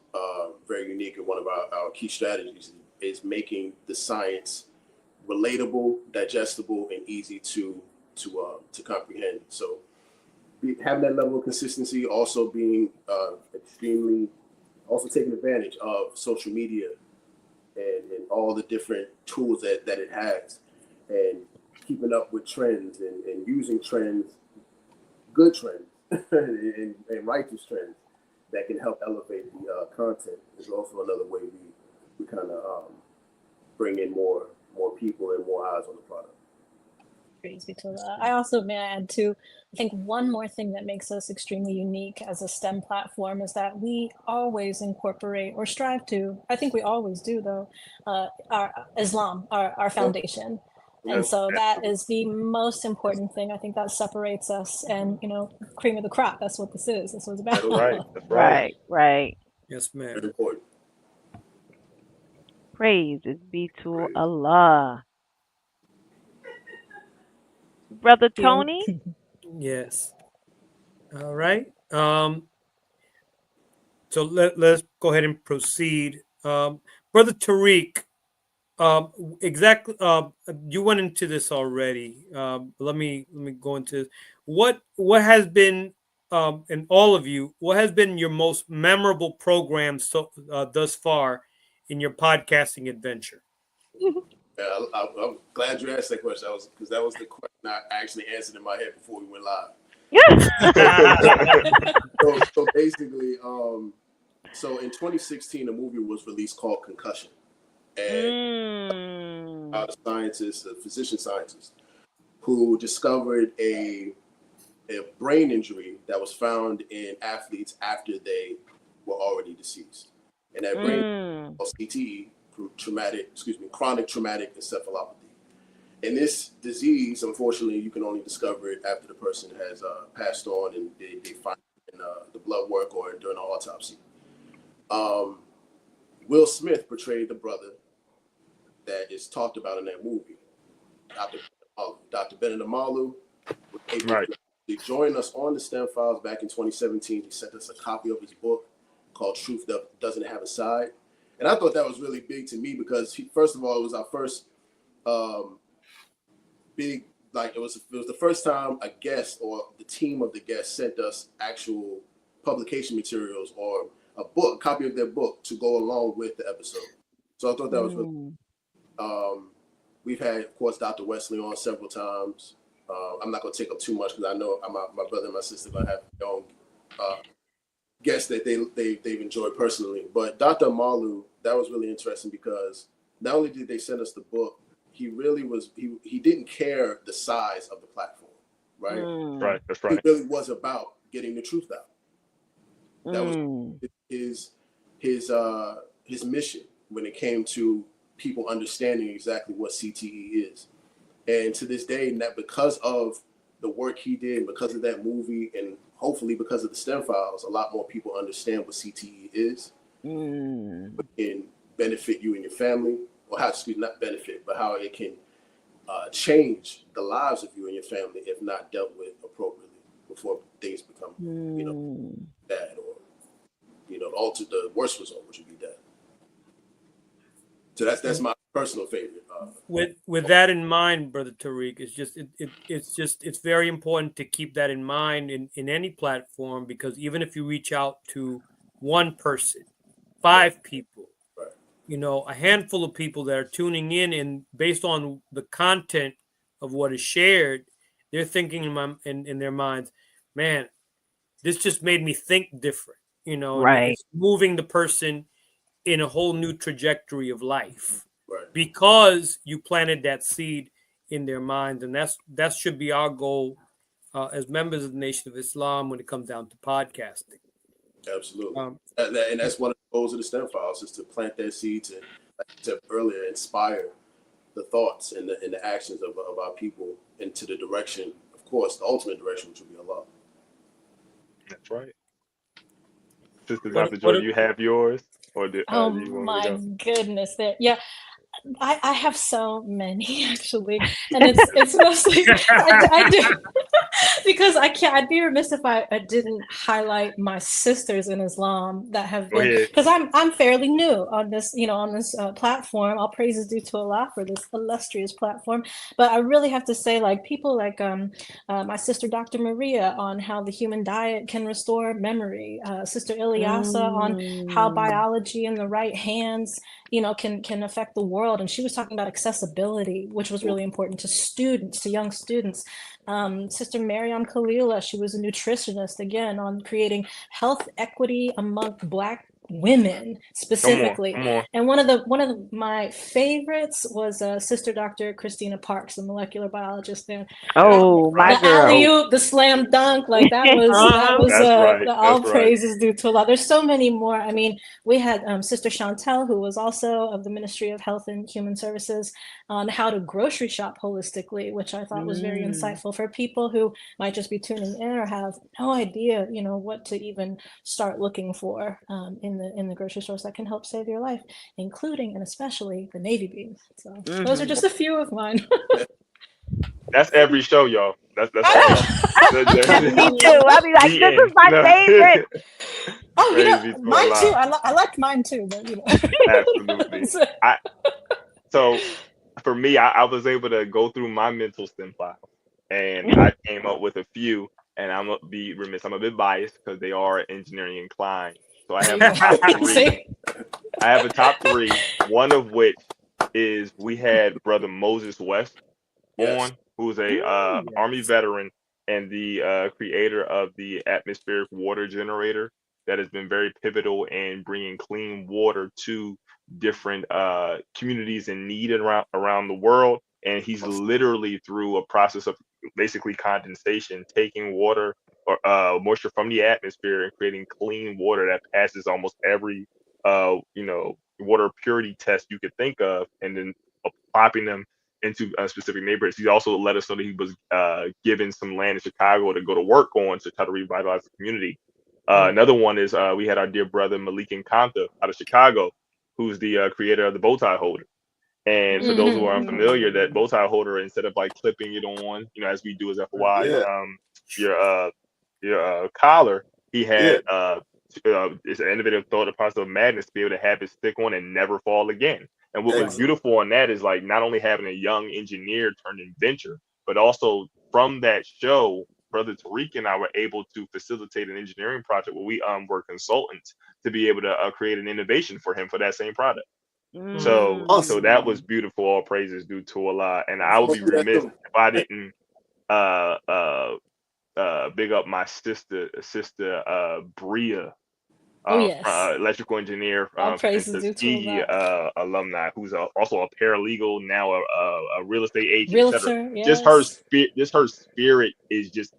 G: very unique. And one of our key strategies is making the science relatable, digestible, and easy to comprehend. So having that level of consistency, also being extremely, also taking advantage of social media and all the different tools that it has, and keeping up with trends and using trends, good trends, and righteous trends that can help elevate the content is also another way we kind of bring in more people and more eyes on the product.
E: Praise be to Allah. I also may I add too, I think one more thing that makes us extremely unique as a STEM platform is that we always incorporate or strive to, I think we always do though, our Islam, our
G: Yeah,
E: foundation.
G: yeah,
E: And so that
F: Absolutely.
E: is the most important thing. I think that separates us and, cream of the crop. That's what this is. That's what it's
F: That's
G: no doubt.
F: right.
E: about.
F: That's right.
C: Right, right.
B: Yes, ma'am.
G: Very important.
C: Praises be to
F: Praise.
C: Allah. Brother
E: You.
C: Tony?
B: Yes. All right. So let's go ahead and proceed. Brother Tariq, exactly. You went into this already. Let me go into what has been, and all of you, what has been your most memorable program so thus far in your podcasting adventure?
G: Yeah, I'm glad you asked that question. Because that was the question I actually answered in my head before we went live. So basically, so in 2016, a movie was released called Concussion, and
C: mm.
G: a scientist, a physician scientist, who discovered a brain injury that was found in athletes after they were already deceased, and that brain
C: Mm.
G: called CTE, chronic traumatic encephalopathy. And this disease, unfortunately, you can only discover it after the person has passed on, and they find it in the blood work or during an autopsy. Will Smith portrayed the brother that is talked about in that movie, Dr. Dr. Benedict Amalu was able
F: Right.
G: to join us on the STEM Files back in 2017. He sent us a copy of his book called Truth Doesn't Have a Side. And I thought that was really big to me because, first of all, it was our first big, like it was the first time a guest or the team of the guests sent us actual publication materials or a copy of their book to go along with the episode. So I thought that was really. We've had, of course, Dr. Wesley on several times. I'm not going to take up too much because I know my brother and my sister going to have their own guests that they've enjoyed personally. But Dr. Amalu, that was really interesting because not only did they send us the book, he really was, he didn't care the size of the platform, right?
F: Right. That's
G: It
F: right.
G: really was about getting the truth out. That was his mission when it came to people understanding exactly what CTE is. And to this day, that because of the work he did, because of that movie, and hopefully because of the STEM Files, a lot more people understand what CTE is. It can benefit you and your family, or how, not benefit, but how it can change the lives of you and your family if not dealt with appropriately before things become, bad, or alter the worst result, which would be death. So that's my personal favorite.
B: With that in mind, Brother Tariq, it's very important to keep that in mind in any platform, because even if you reach out to one person, 5 people,
G: Right.
B: a handful of people that are tuning in, and based on the content of what is shared, they're thinking in their minds, man, this just made me think different, and
C: Right.
B: it's moving the person in a whole new trajectory of life
G: Right.
B: because you planted that seed in their minds. And that should be our goal as members of the Nation of Islam when it comes down to podcasting.
G: Absolutely. And that's one of the goals of the STEM Files, is to plant that seed to, like I said earlier, inspire the thoughts and the actions of our people into the direction, of course, the ultimate direction, which would be Allah.
F: That's right. Sister
B: What,
F: Dr. Joy,
B: what,
F: do you have yours, or do
E: Oh
F: you want me to
E: my
F: go?
E: goodness. Yeah. I have so many actually, and it's mostly I do because I can't. I'd be remiss if I didn't highlight my sisters in Islam that have
F: Go
E: been,
F: ahead.
E: because I'm fairly new on this, on this platform. All praises due to Allah for this illustrious platform. But I really have to say, like, people like my sister Dr. Maria on how the human diet can restore memory. Sister Ilyasa on how biology in the right hands can affect the world. And she was talking about accessibility, which was really important to students, to young students. Sister Mariam Khalila, she was a nutritionist, again, on creating health equity among Black women specifically.
F: Come on.
E: And one of my favorites was Sister Dr. Christina Parks, a molecular biologist there.
C: Oh, my
E: The
C: girl.
E: alley-oop, the slam dunk, like that was
F: That's right.
E: the all
F: That's right.
E: praises due to Allah. There's so many more. I mean, we had Sister Chantel, who was also of the Ministry of Health and Human Services, on how to grocery shop holistically, which I thought was very insightful for people who might just be tuning in or have no idea, what to even start looking for in the grocery stores that can help save your life, including and especially the navy beans. So those are just a few of mine.
F: That's every show, y'all. That's all.
C: Me too. I'll be like,
F: The
C: this
F: end.
C: is my
F: No.
C: favorite.
E: Oh,
F: Praise be to
E: mine too.
F: Allah.
E: I liked mine too, but
F: Absolutely. So for me, I was able to go through my mental stem file, and I came up with a few. And I'm gonna be remiss. I'm a bit biased because they are engineering inclined. So I have a top three.
E: See?
F: I have a top three. One of which is we had Brother Moses West
G: Yes.
F: on, who's a Army veteran and the creator of the atmospheric water generator that has been very pivotal in bringing clean water to different communities in need around the world. And he's literally through a process of basically condensation, taking water or moisture from the atmosphere and creating clean water that passes almost every water purity test you could think of, and then popping them into specific neighborhoods. He also let us know that he was given some land in Chicago to go to work on to try to revitalize the community. Another one is we had our dear brother Malik Nkanta out of Chicago, who's the creator of the bow tie holder. And for those who are unfamiliar, that bow tie holder, instead of like clipping it on, as we do as FY, your collar, he had it's an innovative thought, a process of madness to be able to have it stick on and never fall again. And what was beautiful on that is like not only having a young engineer turned inventor, but also from that show, Brother Tariq and I were able to facilitate an engineering project where we were consultants to be able to create an innovation for him for that same product. So that was beautiful. All praises due to Allah. And I would be remiss if I didn't big up my sister Bria, electrical engineer from Tuskegee alumni, who's also a paralegal, now a real estate agent, etc.
E: Yes.
F: Just her spirit is just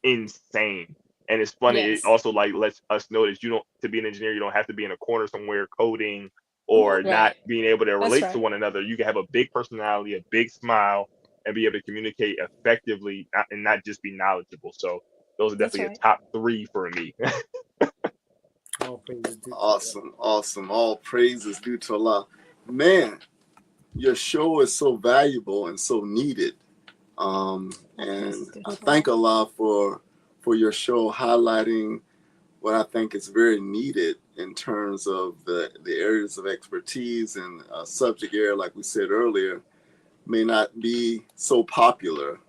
F: insane. And it's funny. It also like lets us know that to be an engineer, you don't have to be in a corner somewhere coding or not being able to relate to one another. You can have a big personality, a big smile, and be able to communicate effectively and not just be knowledgeable. So those are definitely a top three for me.
D: Awesome. All praises due to Allah. Man, your show is so valuable and so needed. And I thank Allah for your show highlighting what I think is very needed in terms of the areas of expertise and subject area, like we said earlier, may not be so popular,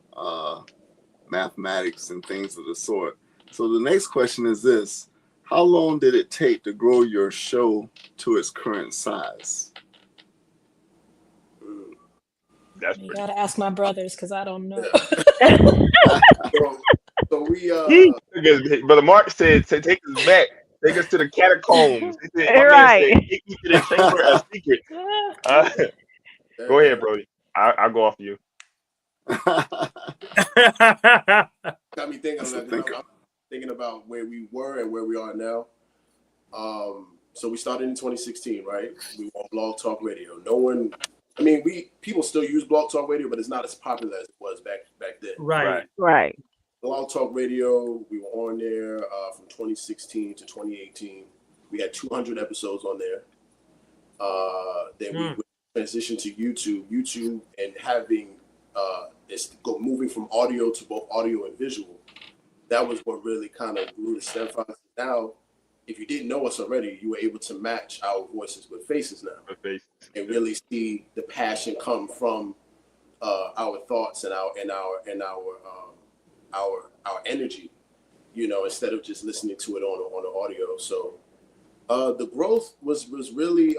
D: mathematics and things of the sort. So the next question is this: how long did it take to grow your show to its current size?
E: You gotta ask my brothers because I don't know.
G: So we
F: Brother Mark said take us back. Take us to the catacombs. He said, take me to the chamber of secrets. Go ahead, Brody. I'll go off you.
G: Got me thinking about where we were and where we are now. So we started in 2016, right? We were on Blog Talk Radio. People still use Blog Talk Radio, but it's not as popular as it was back then.
B: Right.
G: Blog Talk Radio, we were on there from 2016 to 2018. We had 200 episodes on there. Then we transitioned to YouTube, and having moving from audio to both audio and visual. That was what really kind of grew the STEM Files. Now, if you didn't know us already, you were able to match our voices with faces now, and really see the passion come from our thoughts and our energy, instead of just listening to it on the audio. So the growth was really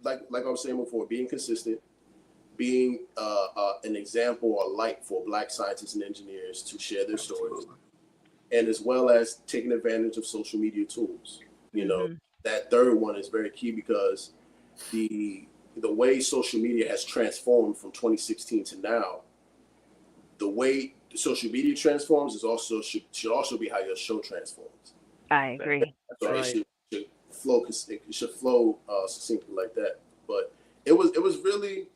G: like I was saying before, being consistent, being an example or light for Black scientists and engineers to share their stories, and as well as taking advantage of social media tools. That third one is very key, because the way social media has transformed from 2016 to now, the way the social media transforms should also be how your show transforms.
C: I agree.
G: So it should flow succinctly like that. But it was really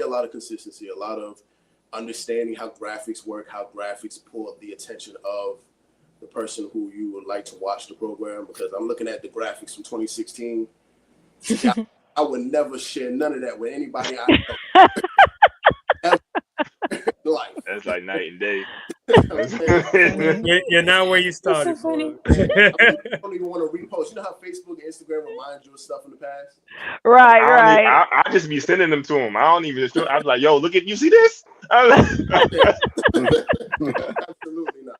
G: a lot of consistency, a lot of understanding how graphics work, how graphics pull the attention of the person who you would like to watch the program. Because I'm looking at the graphics from 2016. I would never share none of that with anybody I know.
F: That's like night and day.
B: You're not where you started.
E: so funny.
G: I don't even want to repost. You know how Facebook and Instagram remind you of stuff in the past?
C: Right,
F: I don't
C: right.
F: I just be sending them to him. I don't even show. I was like, yo, look at you see this?
G: Absolutely not.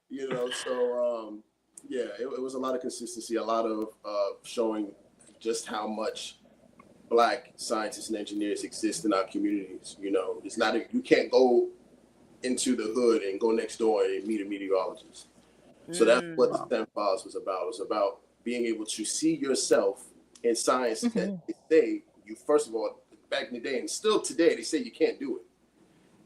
G: You know, so yeah, it was a lot of consistency, a lot of showing just how much Black scientists and engineers exist in our communities. You know, it's not you can't go into the hood and go next door and meet a meteorologist. So that's what the STEM Files was about. It was about being able to see yourself in science that they say you, first of all, back in the day and still today, they say you can't do it.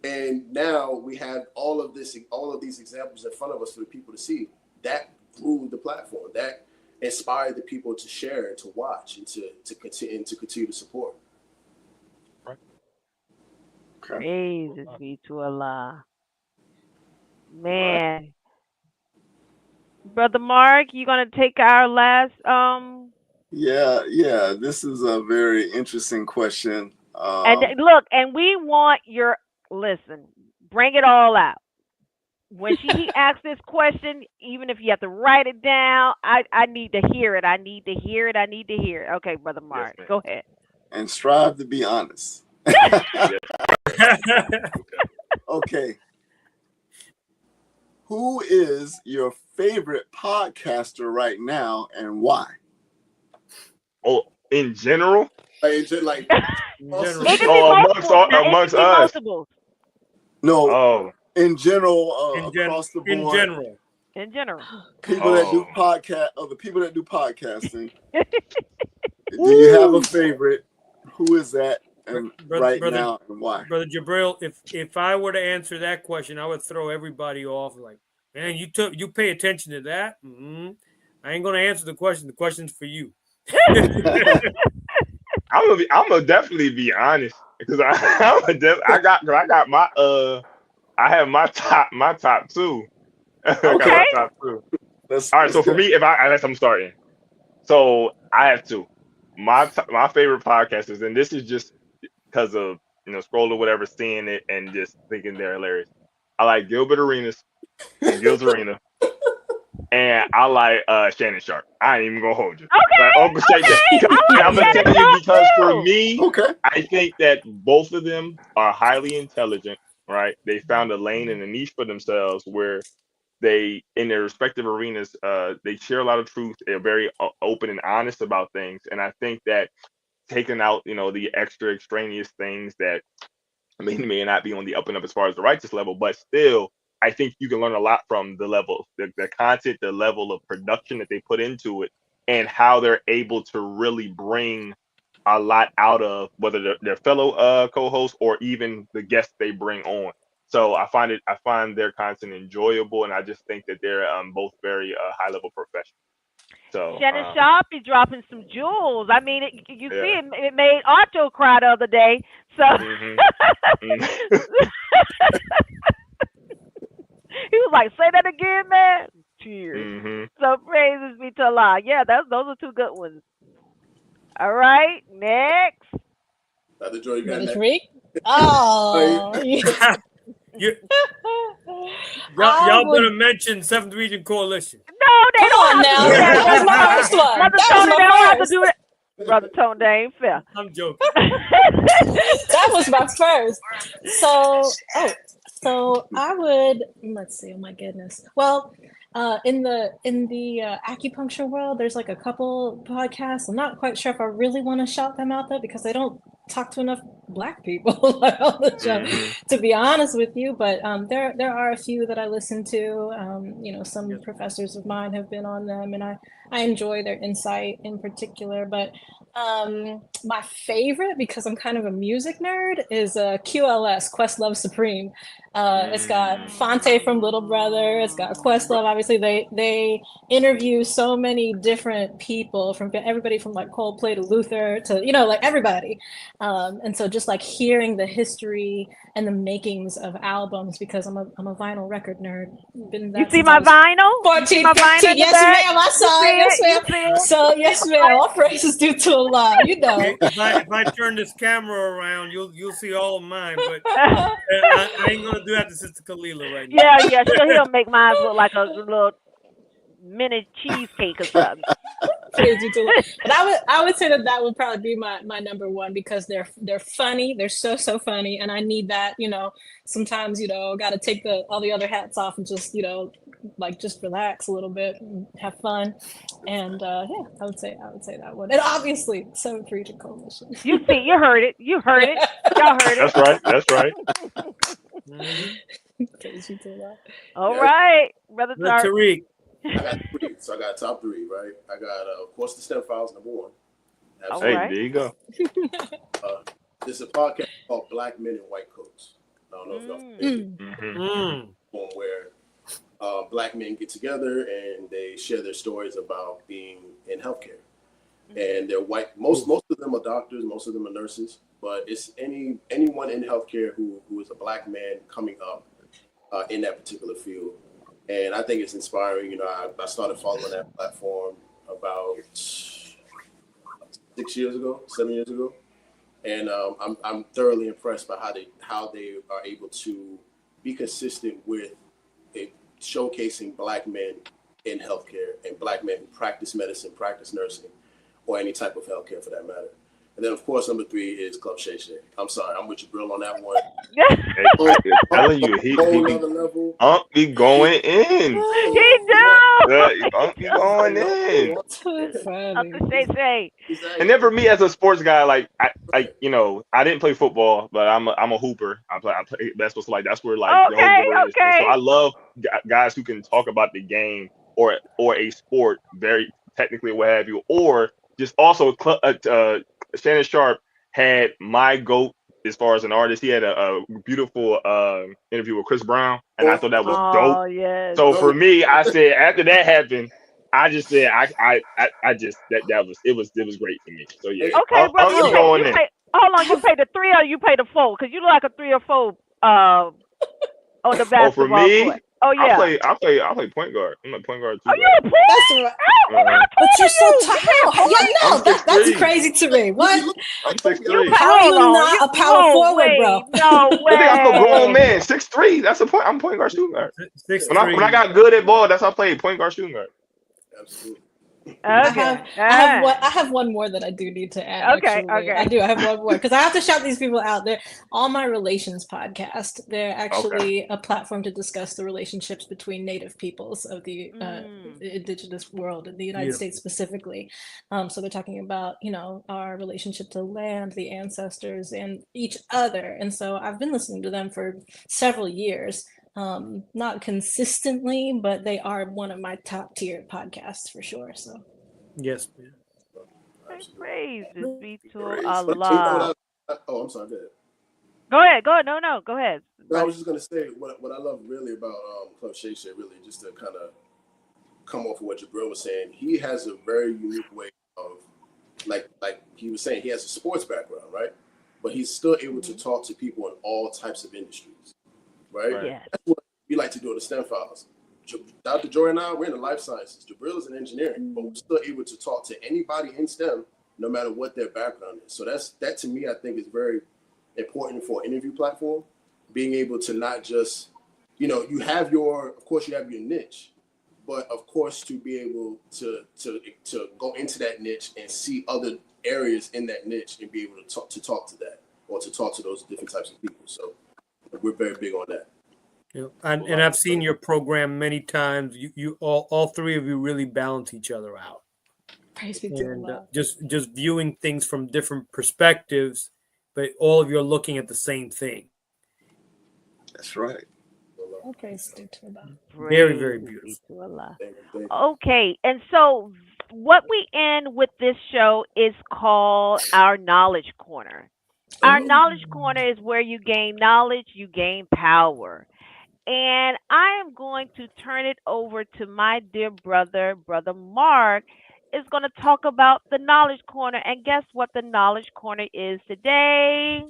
G: And now we have all of these examples in front of us for the people to see. That grew the platform. That inspired the people to share and to watch and to continue to support.
F: Right.
C: Praises be to Allah. Man. Brother Mark, you gonna take our last
D: Yeah. This is a very interesting question.
C: and look, and we want your listen, bring it all out. When he asks this question, even if you have to write it down, I need to hear it. I need to hear it. I need to hear it. Okay, Brother Mark,
F: Yes,
C: go ahead.
D: And strive to be honest. Okay. Who is your favorite podcaster right now and why?
F: Oh, in general?
G: Like,
C: It could be
F: amongst us.
D: No,
F: Oh,
D: in general, across the board.
C: In general.
D: People that do the people that do podcasting. Do you have a favorite? Who is that? And now and why?
B: Brother Jabril, if I were to answer that question, I would throw everybody off. Like, man, you pay attention to that. I ain't gonna answer the question. The question's for you.
F: I'm gonna definitely be honest because I have my top two. I got my top two. All right, so for me, unless I'm starting, so I have two. My favorite podcasters, and this is just because of scroll or whatever, seeing it and just thinking they're hilarious. I like Gilbert Arenas and Gil's Arena, and I like Shannon Sharp. I ain't even gonna hold you.
C: Okay.
F: I'm gonna tell you because for me, I think that both of them are highly intelligent. Right? They found a lane and a niche for themselves where they, in their respective arenas, they share a lot of truth. They're very open and honest about things, and I think that taking out, the extra extraneous things that may not be on the up and up as far as the righteous level, but still, I think you can learn a lot from the content, the level of production that they put into it, and how they're able to really bring a lot out of whether their fellow co-hosts or even the guests they bring on. So I find their content enjoyable, and I just think that they're both very high level professionals. So
C: Shannon Sharp is dropping some jewels. I mean, you see, it made Otto cry the other day. So he was like, "Say that again, man." Cheers. So praises be to Allah. Yeah, those are two good ones. All right, next.
G: Brother Joy, you got next.
E: Oh.
B: Y'all better mention 7th Region Coalition.
C: No, they don't have
E: now.
C: to do that.
E: That was my first one.
C: Brother Tony, they don't have to do that. Brother Tony, they ain't fair.
B: I'm joking.
E: That was my first. So I would, let's see, oh my goodness. Well, in the acupuncture world, there's like a couple podcasts. I'm not quite sure if I really want to shout them out though, because I don't talk to enough Black people on the show, to be honest with you. But there are a few that I listen to. Some professors of mine have been on them, and I enjoy their insight in particular. But my favorite, because I'm kind of a music nerd, is QLS, Questlove Supreme. It's got Fonte from Little Brother. It's got Questlove. Obviously, they interview so many different people, from everybody from like Coldplay to Luther to like everybody. And so just like hearing the history and the makings of albums, because I'm a vinyl record nerd. Been
C: You
E: that
C: see
E: since I
C: my
E: was
C: vinyl? You see
E: 14,
C: my vinyl
E: 15.
C: in the
E: Yes,
C: back?
E: ma'am. I
C: You
E: saw
C: see
E: it. Yes,
C: it? You
E: ma'am.
C: see it?
E: So yes, ma'am. All praises due to Allah. You know.
B: If I turn this camera around, you'll see all of mine. But I ain't gonna do that to Sister Kalila right now.
C: Yeah, he'll make mine look like a little mini cheesecake or something.
E: Praise you to Allah. But I would say that would probably be my number one, because they're funny. They're so funny, and I need that. Sometimes got to take all the other hats off and just like just relax a little bit and have fun. And yeah, I would say that one. And obviously, Seventh Region Coalition.
C: You heard it. You heard it. Y'all heard it.
F: That's right. That's right.
B: Mhm.
E: Praise you to Allah.
C: All
G: Yeah,
C: right, Brother
B: Brother
C: Tark.
B: Tariq.
G: I got three. So I got top three, right? I got, of course, the STEM files, number one.
C: All
F: Hey,
G: Absolutely.
C: right.
F: there you go.
G: Uh, there's a podcast called Black Men in White Coats. I don't know if y'all familiar
E: Mm.
F: Hmm.
B: Mm.
G: with where black men get together and they share their stories about being in healthcare. And they're white. Most of them are doctors. Most of them are nurses. But it's anyone in healthcare who is a black man coming up in that particular field. And I think it's inspiring. I started following that platform about 6 years ago, 7 years ago, and I'm thoroughly impressed by how they are able to be consistent with it, showcasing black men in healthcare and black men who practice medicine, practice nursing, or any type of healthcare for that matter. And then, of course, number three is Club Shay Shay. I'm sorry, I'm with you, Brill, on that one.
F: Hey, I'm telling you,
G: Whole
F: he be
G: nother level.
F: be going in.
C: He do.
F: Be going in.
E: Too funny.
C: Uncle Shay Shay.
F: And then for
G: Exactly.
F: me as a sports guy, like I didn't play football, but I'm a hooper. I play basketball, so like that's where like the whole
C: Okay,
F: giver is. And so
C: okay.
F: I love guys who can talk about the game or a sport very technically, what have you, or just also Shannon Sharp had my goat as far as an artist. He had a beautiful interview with Chris Brown, and I thought that was dope.
C: Oh yes.
F: So for
G: Go.
F: me, I said after that happened, I just said I just that was it was great for me. So yeah,
G: Hey,
C: Okay, brother.
F: be going
C: You
F: in.
C: pay. Hold
E: I
C: on. You
E: have
C: pay the three or you pay the four? Cause you look like a 3 or 4 on the
F: Oh, for
C: basketball
F: me,
C: court. Oh yeah.
F: I play point guard. I'm a point guard
C: Oh,
F: too
C: you a
F: guard.
C: point?
E: that's right.
C: Oh,
F: Uh,
C: how
E: But
C: tall
E: you're
C: are
E: so
C: you? You pay a
E: tall. Yeah,
C: point?
F: I'm
E: no, that's
F: 6'3".
E: crazy to me.
G: he
E: What?
G: look
F: I'm
G: like
F: six
G: Kobe.
C: You
F: three.
C: pay.
E: How are
C: Hold
E: you
C: on. You
E: not a power
C: no
E: forward,
C: way.
E: bro?
C: No
F: I think I'm a grown
C: way.
F: man. 6'3". That's a point. I'm a point guard shooting guard.
B: Six
F: When I
B: three.
F: got good at ball, that's how I played point guard shooting guard.
G: Absolutely.
E: I have
C: Okay. All right.
E: I have one more that I do need to add,
C: Okay.
E: actually. I
C: Okay.
E: do. I have one more because I have to shout these people out. They're on my relations podcast. They're
F: Okay.
E: actually a platform to discuss the relationships between native peoples of the
C: Mm.
E: indigenous world in the United States
B: Beautiful.
E: specifically. So they're talking about, our relationship to land, the ancestors, and each other. And so I've been listening to them for several years. Not consistently, but they are one of my top tier podcasts for sure. So
B: Yes, man.
G: Absolutely.
C: Praises be to
D: Praise
G: But
D: be
G: you know
D: to
C: Allah.
G: oh, I'm sorry. Go ahead.
C: Go ahead. Go ahead. No. Go ahead,
G: No, I
C: brother.
G: was just gonna say what I love really about Club Shay Shay, really, just to kind of come off of what Jabril was saying. He has a very unique way of, like he was saying, he has a sports background, right? But he's still able to
C: Mhm.
G: talk to people in all types of industries, right?
F: Right.
C: Yes.
G: That's what we like to do in the STEM files. Dr. Joy and I, we're in the life sciences. Jabril is in engineering, but we're still able to talk to anybody in STEM, no matter what their background is. So that to me, I think is very important for an interview platform, being able to not just, you have of course you have your niche, but of course to be able to go into that niche and see other areas in that niche and be able to talk to that or to talk to those different types of people. So we're very big on that.
B: Yeah. And I've seen your program many times. You all three of you really balance each other out,
E: praise be to
B: and
E: Allah.
B: just viewing things from different perspectives, but all of you are looking at the same thing.
D: That's right.
E: All praise due to Allah.
B: Very, very
C: Praises be
B: beautiful.
C: to Allah.
G: Thank you. Thank you.
C: Okay, and so what we end with this show is called our knowledge corner. Our
E: Ooh.
C: knowledge corner is where you gain knowledge, you gain power. And I am going to turn it over to my dear brother, Brother Mark. is going to talk about the Knowledge Corner. And guess what the Knowledge Corner is today?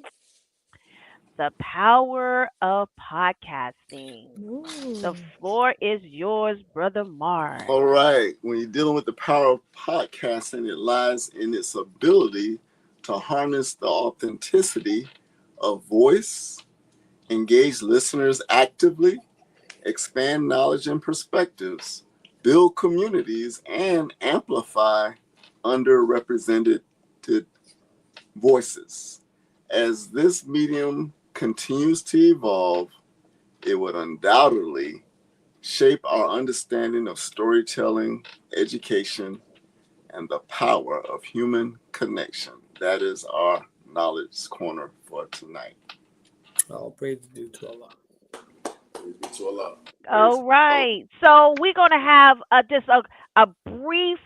C: The power of podcasting. The
E: Ooh.
C: floor is yours, Brother Mark.
D: All right. When you're dealing with the power of podcasting, it lies in its ability to harness the authenticity of voice, engage listeners actively, expand knowledge and perspectives, build communities, and amplify underrepresented voices. As this medium continues to evolve, it would undoubtedly shape our understanding of storytelling, education, and the power of human connection. That is our knowledge corner for tonight.
B: All praise due to Allah.
G: Praise be to Allah.
C: All right. So we're going to have just a brief,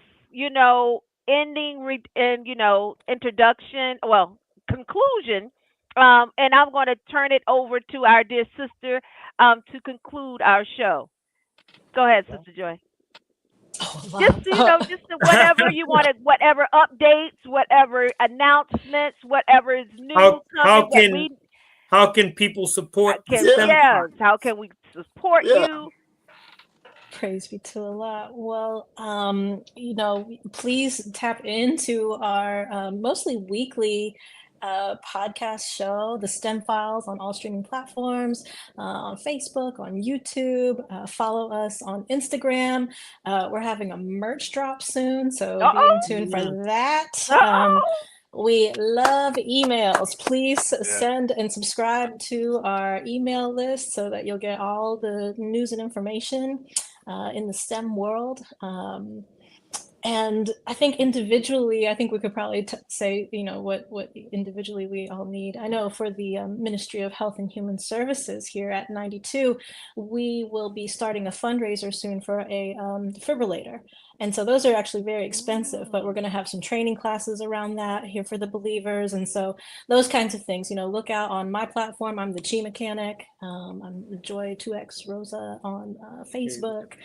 C: introduction, well, conclusion. And I'm going to turn it over to our dear sister to conclude our show. Go ahead, Sister Joy.
E: Oh,
C: Just
E: wow.
C: whatever you wanted, whatever updates, whatever announcements, whatever is new coming.
B: How can people support
C: How can we support you?
E: Praise be to Allah. Well, please tap into our mostly weekly podcast show, The STEM Files, on all streaming platforms, on Facebook, on YouTube. Follow us on Instagram. We're having a merch drop soon, so be in tune for that. We love emails. Please send and subscribe to our email list so that you'll get all the news and information in the STEM world. And I think individually, I think we could probably say, what individually we all need. I know for the Ministry of Health and Human Services here at 92, we will be starting a fundraiser soon for a defibrillator. And so those are actually very expensive, but we're going to have some training classes around that here for the believers. And so those kinds of things, look out on my platform. I'm the Chi Mechanic. I'm the Joy 2X Rosa on Facebook.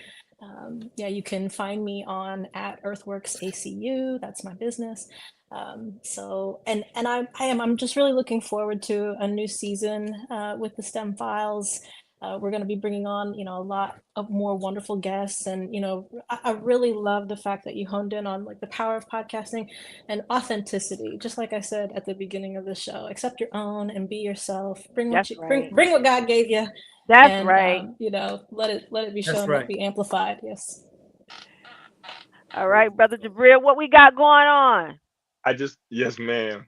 E: You can find me on at Earthworks ACU. That's my business. I'm just really looking forward to a new season with the STEM Files. We're going to be bringing on, a lot of more wonderful guests. And, I really love the fact that you honed in on like the power of podcasting and authenticity. Just like I said at the beginning of the show, accept your own and be yourself. Bring what God gave you.
C: That's right.
E: Let it be shown, let it be amplified. Yes.
C: All right, Brother Jabril, what we got going on?
F: Yes, ma'am.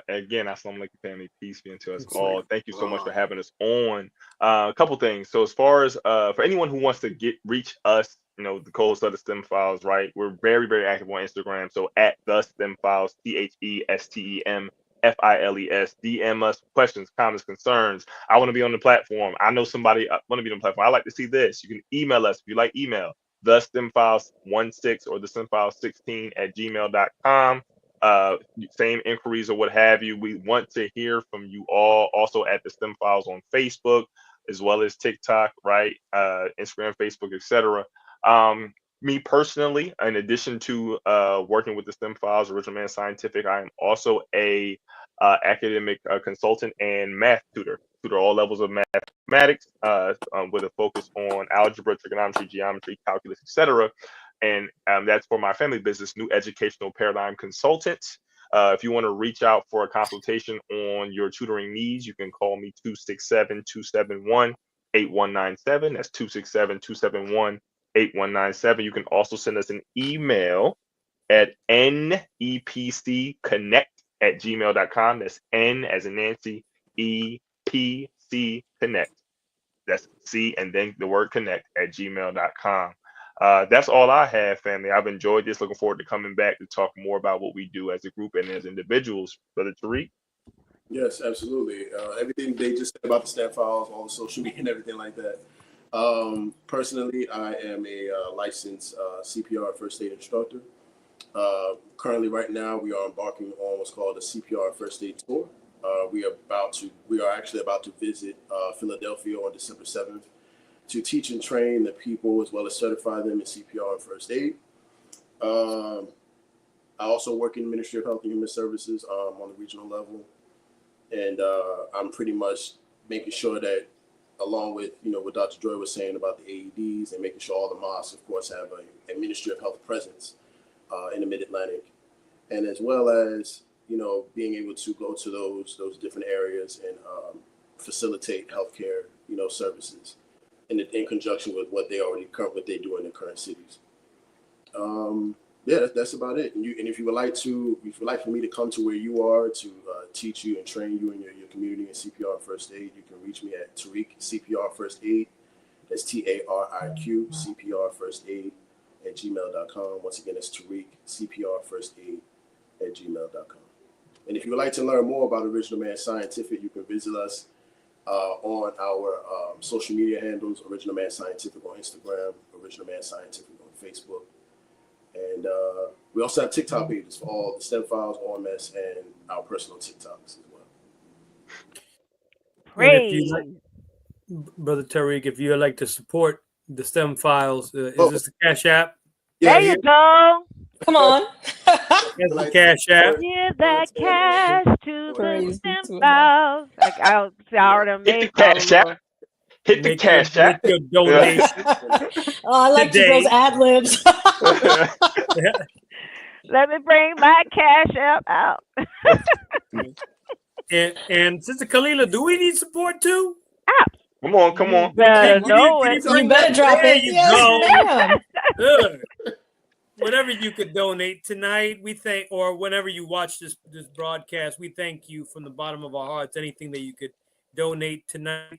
F: Again, assalamu alaikum, family. Peace be unto us all. Thank you so much for having us on. A couple things. So as far as for anyone who wants to reach us, the co-host of the STEM Files, right? We're very, very active on Instagram. So at the STEM Files, THESTEM FILES. DM us questions, comments, concerns. I want to be on the platform. I know somebody want to be on the platform. I like to see this. You can email us if you like email. The STEM Files 16 or the STEM Files 16 at gmail.com. Same inquiries or what have you. We want to hear from you all. Also at the STEM Files on Facebook, as well as TikTok, right? Instagram, Facebook, etc. Me personally, in addition to working with the STEM Files, Original Man Scientific, I am also a academic consultant and math tutor all levels of mathematics with a focus on algebra, trigonometry, geometry, calculus, etc. And that's for my family business, New Educational Paradigm Consultants. If you want to reach out for a consultation on your tutoring needs, you can call me 267-271-8197. That's 267-271-8197. You can also send us an email at nepcconnect@gmail.com. That's N as in Nancy, EPC Connect. That's C and then the word connect @gmail.com. That's all I have, family. I've enjoyed this. Looking forward to coming back to talk more about what we do as a group and as individuals. Brother Tariq?
G: Yes, absolutely. Everything they just said about the STEM Files, all the social media and everything like that. Personally, I am a licensed CPR first aid instructor. Currently, right now, we are embarking on what's called a CPR first aid tour. We are actually about to visit Philadelphia on December 7th to teach and train the people as well as certify them in CPR and first aid. I also work in the Ministry of Health and Human Services on the regional level, and I'm pretty much making sure that, along with what Dr. Joy was saying about the AEDs, and making sure all the mosques, of course, have a Ministry of Health presence in the Mid-Atlantic, and as well as being able to go to those different areas and facilitate healthcare services in conjunction with what they do in the current cities. Yeah, that's about it. And if you would like for me to come to where you are to teach you and train you in your community in CPR first aid, you can reach me at Tariq CPR First Aid. That's TARIQ CPR First Aid at gmail.com. Once again, it's Tariq CPR First Aid at gmail.com. And if you would like to learn more about Original Man Scientific, you can visit us on our social media handles: Original Man Scientific on Instagram, Original Man Scientific on Facebook. And we also have TikTok pages for all the STEM Files, OMS, and our personal TikToks as well.
C: Praise.
B: And if you Brother Tariq, if you'd like to support the STEM Files, is this the Cash App?
C: Yeah, there you go.
E: Come on.
B: That's the Cash App.
C: Give that cash to the STEM Files. I already made
F: Cash App. Hit the Cash App.
B: Make your donation.
E: I like those ad libs.
C: Let me bring my Cash App out.
B: and Sister Kalila, do we need support too?
F: Come on.
C: You better know it.
E: You better drop it.
B: Yes, ma'am. Whatever you could donate tonight, we thank, or whenever you watch this broadcast, we thank you from the bottom of our hearts. Anything that you could donate tonight.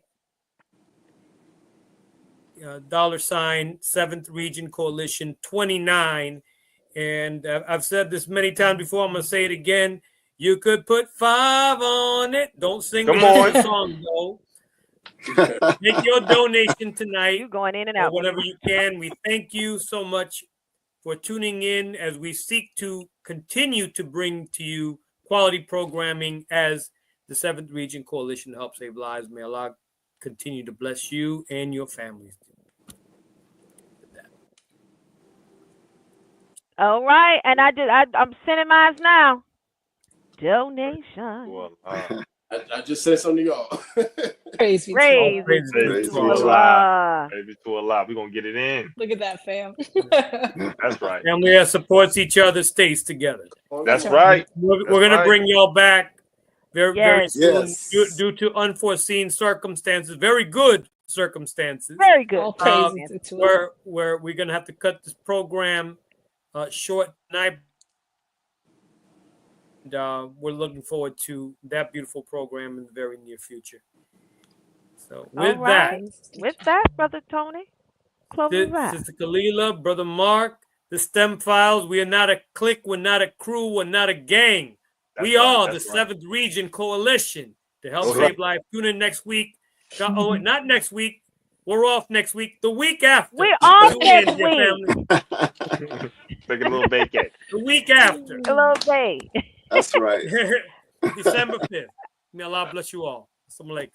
B: $, 7th Region Coalition 29. And I've said this many times before. I'm going to say it again. You could put 5 on it. Don't sing the song, though. Make your donation tonight.
C: You're going in and out.
B: Whatever you can. We thank you so much for tuning in as we seek to continue to bring to you quality programming as the 7th Region Coalition to Help Save Lives. May Allah continue to bless you and your families.
C: All right, and I'm sending mine now. Donation.
F: Well,
G: I just said something to y'all.
E: Praise be
F: to Allah. Praise to Allah. We're gonna get it in.
E: Look at that, fam.
F: That's right.
B: Family that supports each other stays together.
F: That's right.
B: We're gonna bring y'all back very soon due to unforeseen circumstances. Very good circumstances.
C: Very good.
B: Where we're gonna have to cut this program short tonight. And we're looking forward to that beautiful program in the very near future. So with
C: that, Brother Tony, close that.
B: Sister Kalila, Brother Mark, the STEM Files, we are not a clique, we're not a crew, we're not a gang. We are the 7th Region Coalition to help save life. Tune in next week. Oh, not next week. We're off next week. The week after.
C: We're off next week.
F: Take a little vacay.
B: The week after.
C: A little day.
D: That's right.
B: December 5th. May Allah bless you all. Assalamu alaikum.